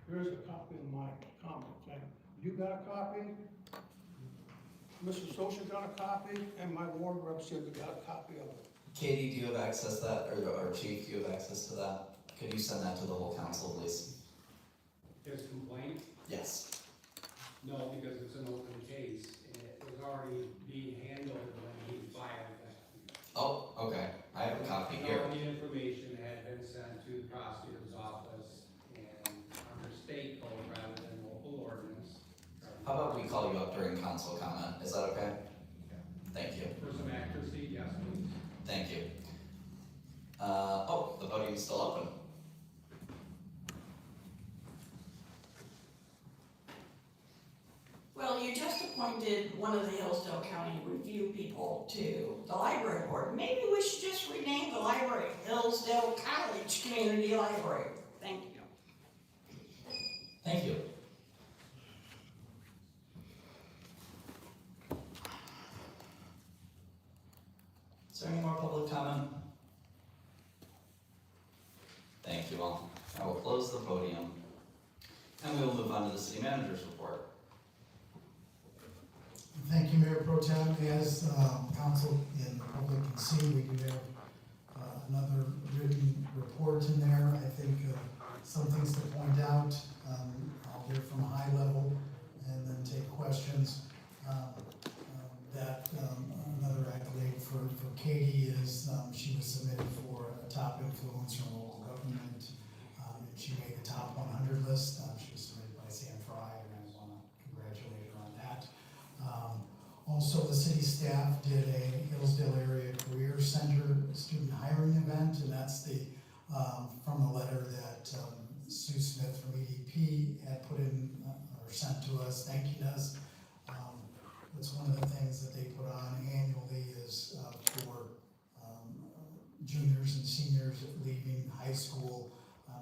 Here's a copy of my comment plan. You got a copy? Mr. Social got a copy, and my ward representative got a copy of it. Katie, do you have access to that, or Chief, do you have access to that? Could you send that to the whole council, please? His complaint? Yes. No, because it's an open case, and it was already being handled when he filed that. Oh, okay, I have a copy here. All the information had been sent to the prosecutor's office and under state code rather than local ordinance. How about we call you up during council comment, is that okay? Thank you. For some accuracy, yes, please. Thank you. Oh, the podium's still open. Well, you just appointed one of the Hillsdale County review people to the library board. Maybe we should just rename the library Hillsdale College Community Library. Thank you. Thank you. Is there any more public comment? Thank you all. I will close the podium. And we will move on to the city manager's report. Thank you, Mayor Pro Tem. As council and the public can see, we do have another written report in there. I think some things to point out. I'll hear from a high level and then take questions. Another accolade for Katie is she was submitted for a top influence from local government, and she made the top 100 list. She was submitted by Sam Fry, and I want to congratulate her on that. Also, the city staff did a Hillsdale Area Career Center student hiring event, and that's the from the letter that Sue Smith from EDP had put in or sent to us, thanking us. It's one of the things that they put on annually is for juniors and seniors leaving high school,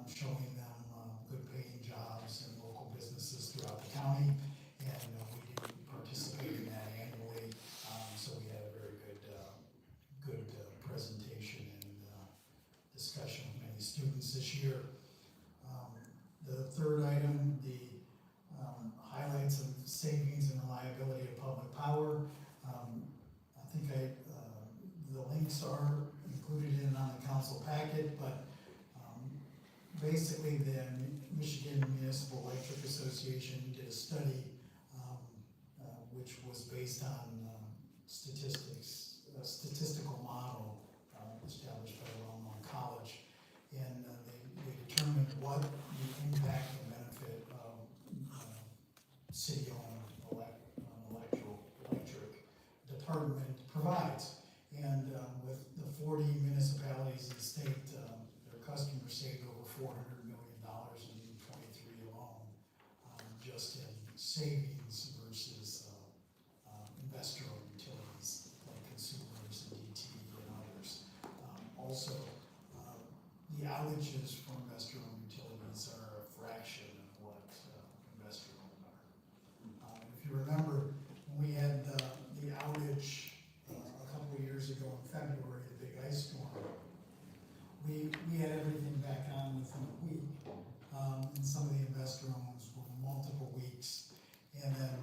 showing them good paying jobs in local businesses throughout the county. And we do participate in that annually, so we had a very good presentation and discussion with many students this year. The third item, the highlights of savings and reliability of public power. I think the links are included on the council packet, but basically the Michigan Municipal Electric Association did a study which was based on a statistical model established by a well-known college, and they determined what the impact and benefit of city-owned electric department provides. And with the 40 municipalities in the state, their customers saved over $400 million in 23 alone, just in savings versus investor-owned utilities like Consumers and DTE and others. Also, the outages for investor-owned utilities are a fraction of what investor-owned are. If you remember, when we had the outage a couple of years ago in February, the big ice storm, we had everything back on within a week. And some of the investor-owns were multiple weeks. And then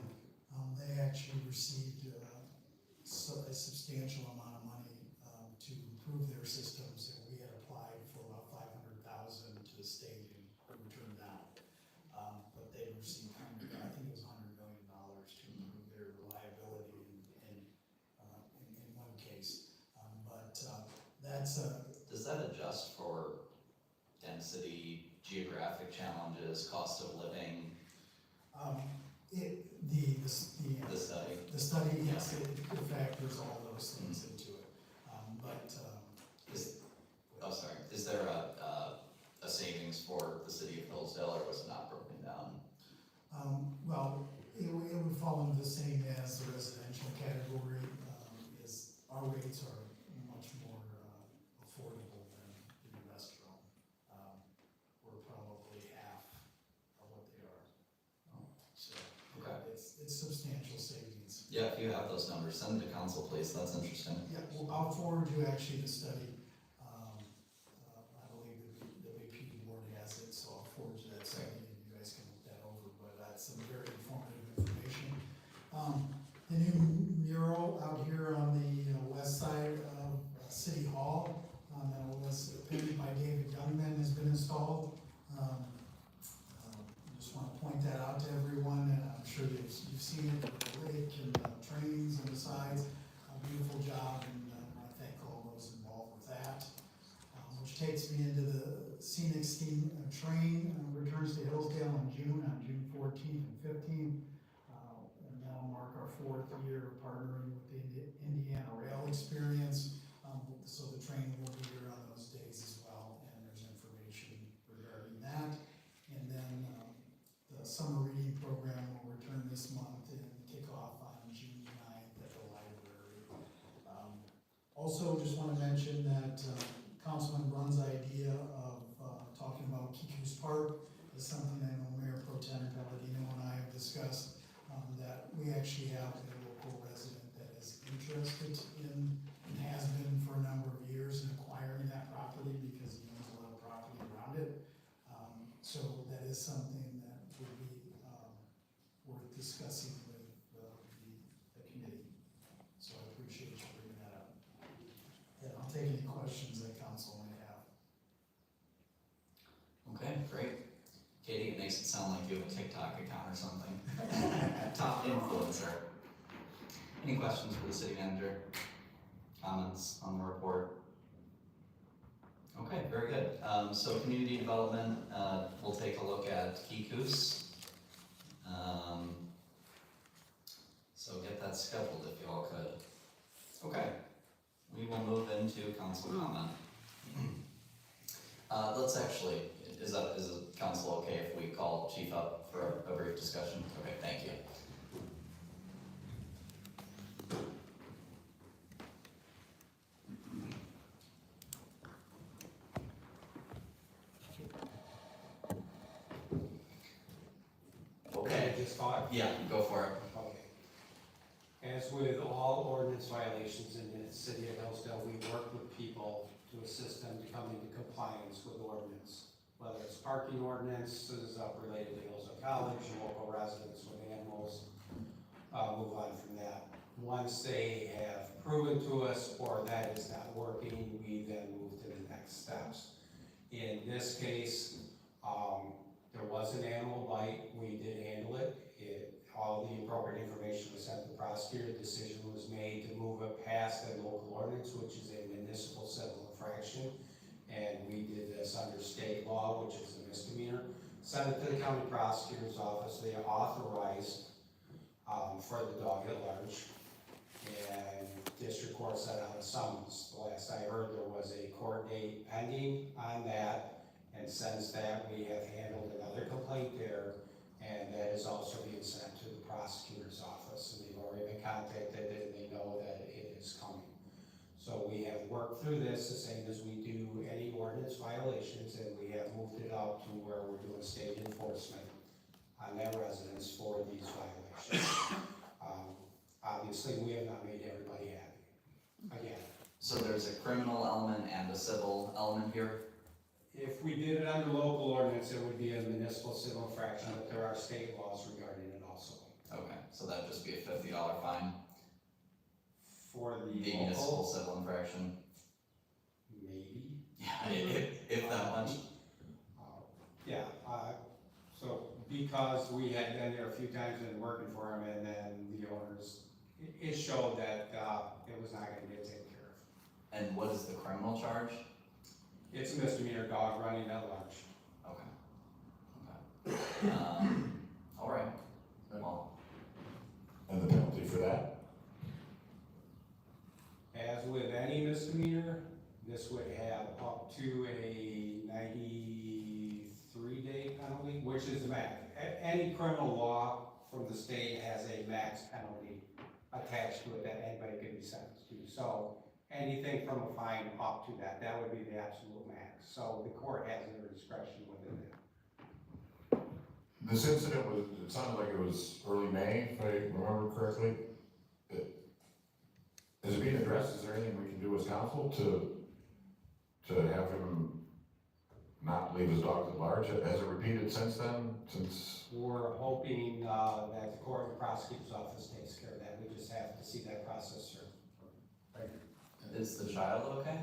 they actually received a substantial amount of money to improve their systems. And we had applied for about $500,000 to the state and we were turned down. But they received, I think it was $100 million to improve their reliability in one case. That's Does that adjust for density, geographic challenges, cost of living? The study? The study, yes, it factors all those things into it. Is there a savings for the city of Hillsdale, or was it not broken down? Well, it would fall into the same as the residential category. Our rates are much more affordable than the investor-owned. We're probably half of what they are. So it's substantial savings. Yeah, if you have those numbers, send them to council, please. That's interesting. Yeah, well, I'll forward you actually the study. I believe the BP board has it, so I'll forward you that study and you guys can look that over. But that's some very informative information. The new mural out here on the west side of City Hall that was painted by by David Youngman has been installed. Just want to point that out to everyone, and I'm sure you've seen it with the lake and the trains and the sides. A beautiful job, and I want to thank all those involved with that. Which takes me into the scenic steam train, returns to Hillsdale in June, on June 14th and 15th. And that'll mark our 4th year partnering with the Indiana Rail Experience. So the train will be here on those days as well, and there's information regarding that. And then the summer reading program will return this month and kick off on June 9th at the library. Also, just want to mention that Councilman Brunn's idea of talking about Kiku's Park is something I know Mayor Pro Tem Palladino and I have discussed, that we actually have a local resident that is interested in, and has been for a number of years, in acquiring that property because he owns a lot of property around it. So that is something that would be worth discussing with the committee. So I appreciate you bringing that up. And I'll take any questions that council may have. Okay, great. Katie, it makes it sound like you have a TikTok account or something. Top influencer. Any questions for the city manager? Comments on the report? Okay, very good. So community development, we'll take a look at Kiku's. So get that scheduled if you all could. Okay, we will move into council comment. Let's actually, is the council okay if we call Chief up for a brief discussion? Okay, thank you. Okay. Just talk? Yeah, go for it. Okay. As with all ordinance violations in the city of Hillsdale, we work with people to assist them to come into compliance with ordinance. Whether it's parking ordinances related to Hillsdale College, local residents with animals, move on from that. Once they have proven to us or that is not working, we then move to the next steps. In this case, there was an animal bite, we did handle it. All the appropriate information was sent to the prosecutor, the decision was made to move it past the local ordinance, which is a municipal civil infraction. And we did this under state law, which is a misdemeanor. Sent it to the county prosecutor's office, they authorized for the dog at large. And district court set out a summons. The last I heard, there was a court date pending on that. And since that, we have handled another complaint there, and that is also being sent to the prosecutor's office. And they've already been contacted, and they know that it is coming. So we have worked through this the same as we do any ordinance violations, and we have moved it up to where we're doing state enforcement on their residents for these violations. Obviously, we have not made everybody happy, again. So there's a criminal element and a civil element here? If we did it under local ordinance, it would be a municipal civil infraction, but there are state laws regarding it also. Okay, so that'd just be a $50 fine? For the municipal local, civil infraction? maybe. Yeah, if that much. Yeah, so because we had been there a few times and working for him, and then the owners, it showed that it was not gonna get taken care of. And what is the criminal charge? It's a misdemeanor, dog running at large. Okay. All right. Well, And the penalty for that? As with any misdemeanor, this would have up to a 93-day penalty, which is the max. Any criminal law from the state has a max penalty attached to it that anybody can be sentenced to. So anything from a fine up to that, that would be the absolute max. So the court has their discretion within that. This incident was, it sounded like it was early May, if I remember correctly. Is it being addressed? Is there anything we can do as council to have him not leave his dogs at large? Has it repeated since then? We're hoping that the court and prosecutor's office takes care of that. We just have to see that process through. is the child okay?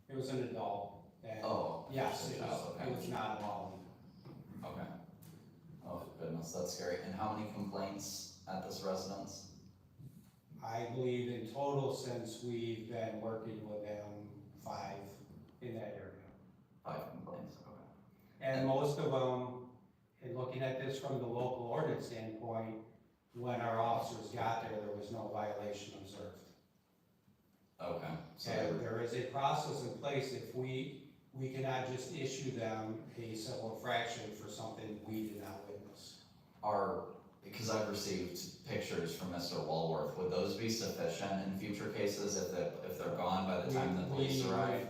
It was an adult. And Oh, Yes, it Okay. was not involved. Okay. Oh goodness, that's scary. And how many complaints at this residence? I believe in total, since we've been working with them, 5 in that area. 5 complaints, okay. And most of them, in looking at this from the local ordinance standpoint, when our officers got there, there was no violation observed. Okay. So And there is a process in place. If we cannot just issue them a civil infraction for something we did not witness. because I've received pictures from Mr. Walworth, would those be sufficient in future cases if they're gone by the time the police arrive?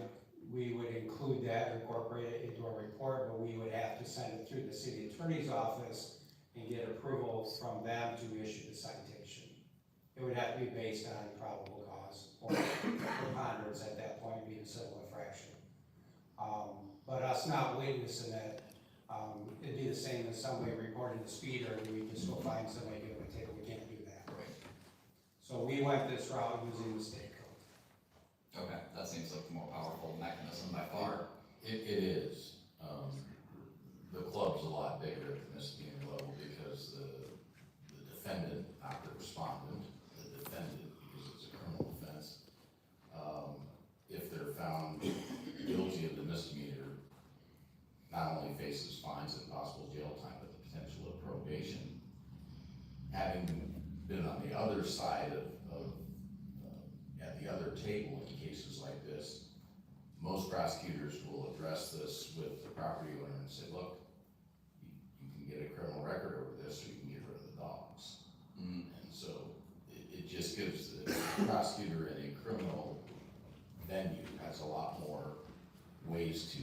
We would include that, incorporate it into a report, but we would have to send it through the city attorney's office and get approval from them to issue the citation. It would have to be based on probable cause or preponderance at that point, being a civil infraction. But us not witnessing it, it'd be the same as somebody reporting a speeder and we just go find somebody, give them a ticket. We can't do that. So we went this route using the state code. Okay, that seems like the more powerful mechanism by far. It is. The club's a lot bigger at the misdemeanor level because the defendant, not the respondent, the defendant, because it's a criminal offense, if they're found guilty of the misdemeanor, not only faces fines and possible jail time, but the potential of probation. Having been on the other side of at the other table in cases like this, most prosecutors will address this with the property owner and say, look, you can get a criminal record over this, or you can get rid of the dogs. And so it just gives the prosecutor in a criminal venue has a lot more ways to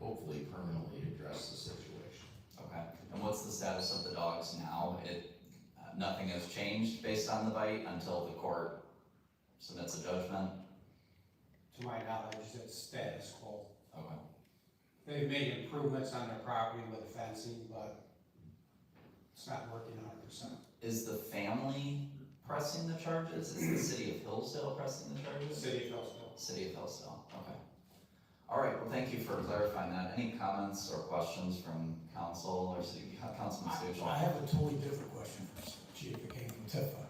hopefully permanently address the situation. Okay, and what's the status of the dogs now? Nothing has changed based on the bite until the court submits a judgment? To my knowledge, it's status quo. Okay. They've made improvements on their property with fencing, but it's not working 100%. Is the family pressing the charges? Is the city of Hillsdale pressing the charges? City of Hillsdale. City of Hillsdale, okay. All right, well, thank you for clarifying that. Any comments or questions from council or Councilman Stucci? I have a totally different question for Chief. It came from Tifa.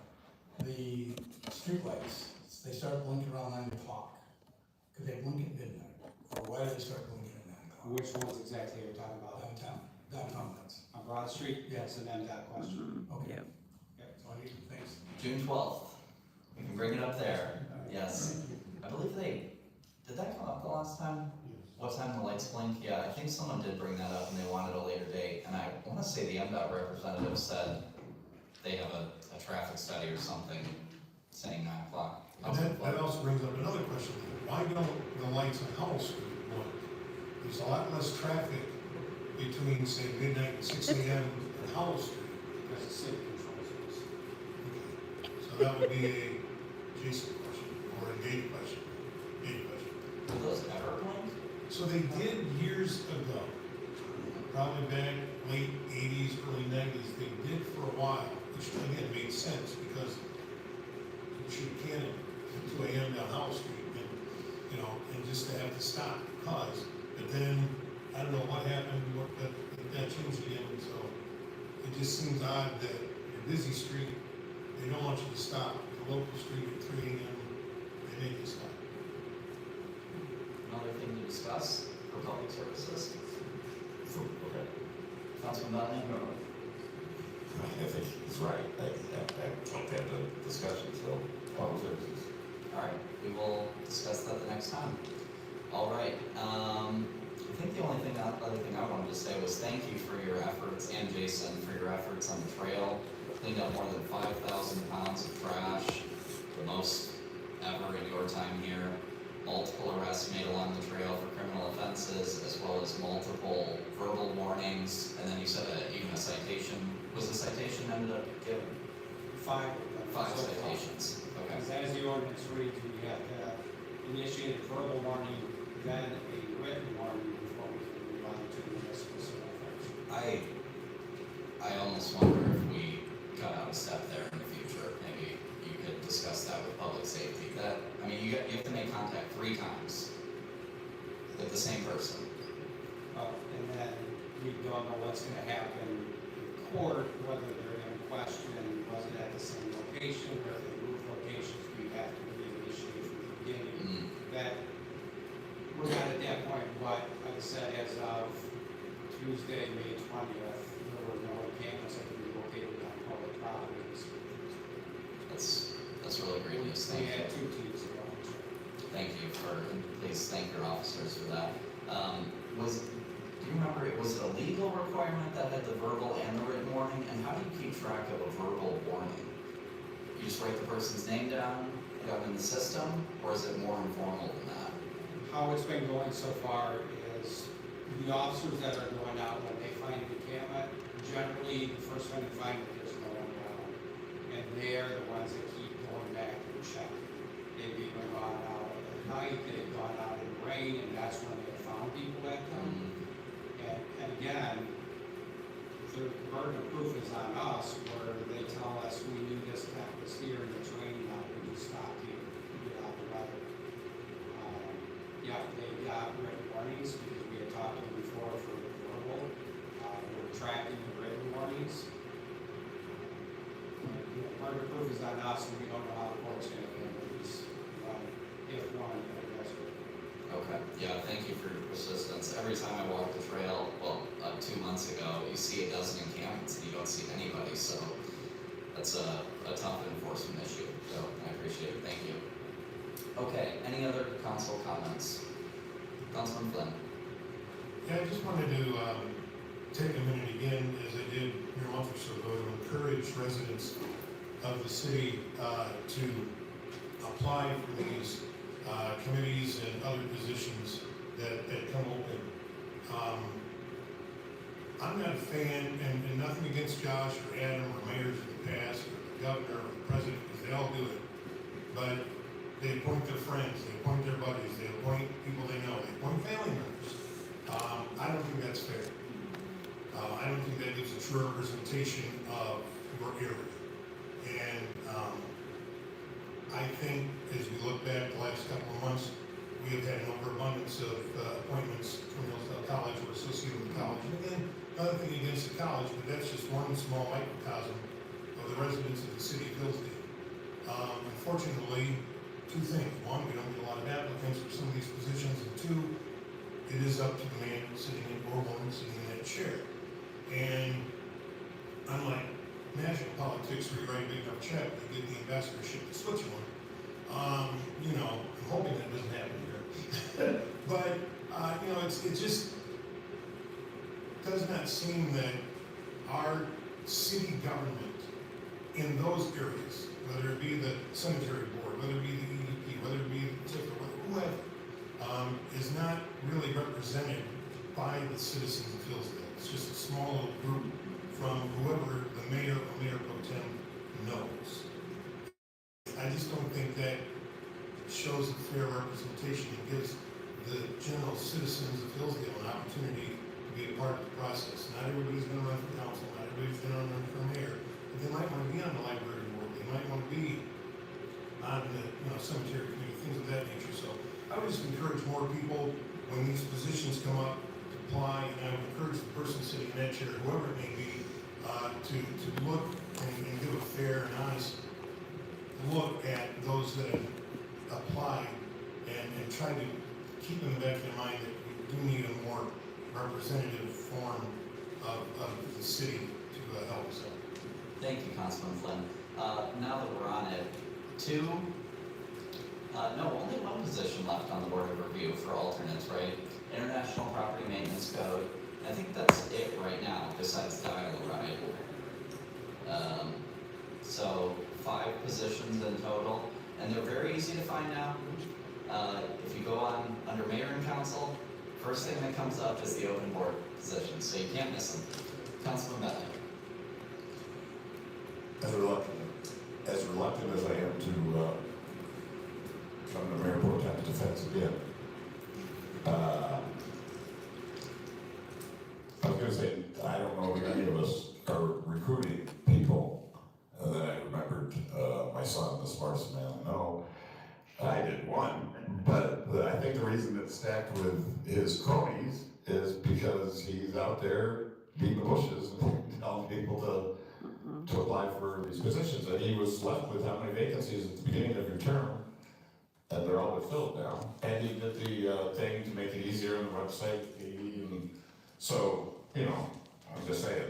The streetlights, they start blinking around 9 o'clock. Could they blink at midnight? Or why do they start blinking at 9 o'clock? Which ones exactly are you talking about? Downtown lights. On Broad Street? Yes, and then that question. Okay. So I need, thanks. June 12th. We can bring it up there. Yes. I believe did that come up the last time? What time the lights blink? Yeah, I think someone did bring that up and they wanted a later date. And I want to say the MDOT representative said they have a traffic study or something saying 9 o'clock. And that also brings up another question. Why don't the lights on Howell Street work? There's a lot less traffic between, say, midnight and 6 a.m. on Howell Street. Because the city controls those. Okay. So that would be a Jason question, or a Dave question. Will those ever blink? So they did years ago, probably back late 80s, early 90s, they did for a while, which again made sense because you shoot a cannon at 2 a.m. down Howell Street and just to have to stop because, but then, I don't know what happened, but that changed again, so it just seems odd that a busy street, they don't want you to stop. The local street at 3 a.m., they make you stop. Another thing to discuss for public services? Okay. Councilman Butler? I think he's right. I have the discussion, so, public services. All right, we will discuss that the next time. All right, I think the only other thing I wanted to say was thank you for your efforts, and Jason, for your efforts on the trail. Cleaned up more than 5,000 pounds of trash, the most ever in your time here. Multiple arrests made along the trail for criminal offenses, as well as multiple verbal warnings, and then you said even a citation. Was the citation ended up given? 5. 5 citations. Okay. Because as the ordinance reads, we have to initiate a verbal warning, then a written warning before we can move on to the municipal civil infraction. I almost wonder if we cut out a step there in the future. Maybe you could discuss that with public safety. You have to make contact 3 times with the same person. don't know what's gonna happen in court, whether they're gonna question, was it at the same location, or if they moved locations, we have to reinitiate from the beginning. That, we're not at that point, but like I said, as of Tuesday, May 20th, there were no encampments that could be located on public properties. That's really great news. They Thank you. had 2 teams around. Thank you please thank your officers for that. Do you remember, was it a legal requirement that had the verbal and the written warning? And how do you keep track of a verbal warning? You just write the person's name down in the system, or is it more informal than that? How it's been going so far is the officers that are going out when they find an encampment, generally the first time they find it, there's no one around. And they're the ones that keep going back and checking. They've even gone out at night, they've gone out in the rain, and that's when they found people that time. And again, the burden of proof is on us, where they tell us we knew this tent was here and it's raining out, we just stopped here to get out the weather. Yeah, they got written warnings because we had talked to them before for the verbal. We're tracking the written warnings. Burden of proof is on us, and we don't know how the court's gonna handle these. If one, that's it. Okay, yeah, thank you for your persistence. Every time I walk the trail, 2 months ago, you see a dozen encampments and you don't see anybody, so that's a tough enforcement issue, so I appreciate it, thank you. Okay, any other council comments? Councilman Flynn? Yeah, I just wanted to take a minute again, as I did a month or so ago, to encourage residents of the city to apply for these committees and other positions that come open. I'm not a fan, and nothing against Josh or Adam or mayors of the past, or the governor or the president, because they all do it. But they appoint their friends, they appoint their buddies, they appoint people they know, they appoint family members. I don't think that's fair. I don't think that gives a true representation of your area. And I think as we look back the last couple of months, we have had an overabundance of appointments from Hillsdale College or associated with the college. And again, nothing against the college, but that's just one small microcosm of the residents of the city of Hillsdale. Unfortunately, 2 things. 1, we don't get a lot of applicants for some of these positions, and 2, it is up to the man sitting in, or woman sitting in that chair. And unlike national politics where you write a big enough check to get the ambassadorship to Switzerland, you know, I'm hoping that doesn't happen here. But, you know, it just does not seem that our city government in those areas, whether it be the cemetery board, whether it be the EDP, whether it be the TIF, or whoever, is not really represented by the citizens of Hillsdale. It's just a small little group from whoever the mayor or mayor pro tem knows. I just don't think that shows a fair representation and gives the general citizens of Hillsdale an opportunity to be a part of the process. Not everybody's going to run for council, not everybody's going to run for mayor, but they might want to be on the library board, they might want to be on the cemetery committee, things of that nature. So I would just encourage more people when these positions come up to apply, and I would encourage the person sitting in that chair, whoever it may be, to look and give a fair and honest look at those that have applied and try to keep in the back of their mind that we do need a more representative form of the city to help us out. Thank you, Councilman Flynn. Now that we're on it, only one position left on the Board of Review for alternates, right? International Property Maintenance Code. I think that's it right now, besides dialogue, right? So 5 positions in total, and they're very easy to find now. If you go on under mayor and council, first thing that comes up is the open board position, so you can't miss them. Councilman Bentley. As reluctant as I am to come to Mayor Pro Tem's defense again, I was going to say, I don't know if any of us are recruiting people. And then I remembered my son, the smartest man I know. I did one, but I think the reason it's stacked with his cronies is because he's out out there beating the bushes and telling people to apply for these positions. And he was left with how many vacancies at the beginning of your term, and they're all but filled now. And he did the thing to make it easier on the website. And so, you know, I'm just saying.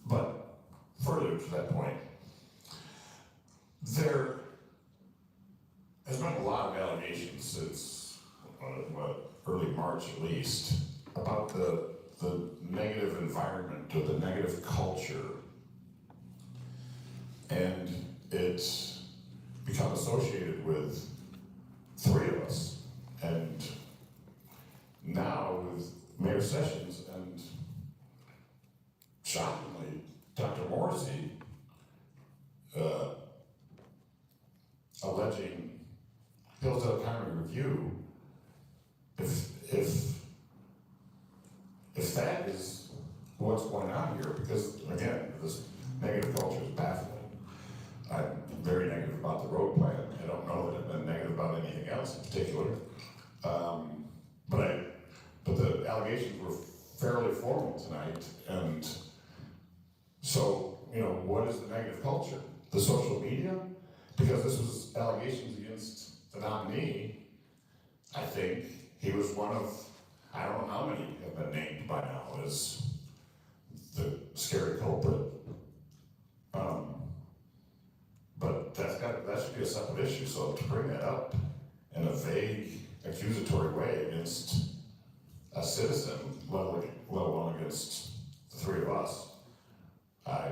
But further to that point, there has been a lot of allegations since, early March at least, about the negative environment or the negative culture. And it's become associated with three of us. And now with Mayor Sessions and shockingly, Dr. Morrissey alleging Hillsdale County Review, if that is what's going on here, because again, this negative culture is baffling. I'm very negative about the road plan. I don't know that I've been negative about anything else in particular. But the allegations were fairly formal tonight, and so, you know, what is the negative culture? The social media? Because this was allegations against the nominee. I think he was one of, I don't know how many have been named by now as the scary culprit. But that should be a separate issue. So to bring that up in a vague, accusatory way against a citizen, let alone against the three of us, I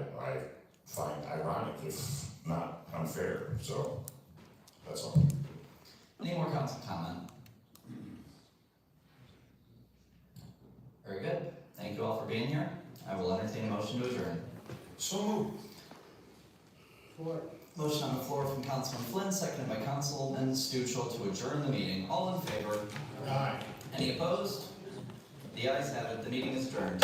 find ironic, if not unfair. So that's all. Any more council comment? Very good. Thank you all for being here. I will entertain a motion to adjourn. So moved. Motion on the floor from Councilman Flynn, seconded by Councilman Stuchel to adjourn the meeting. All in favor? Aye. Any opposed? The ayes have it. The meeting is adjourned.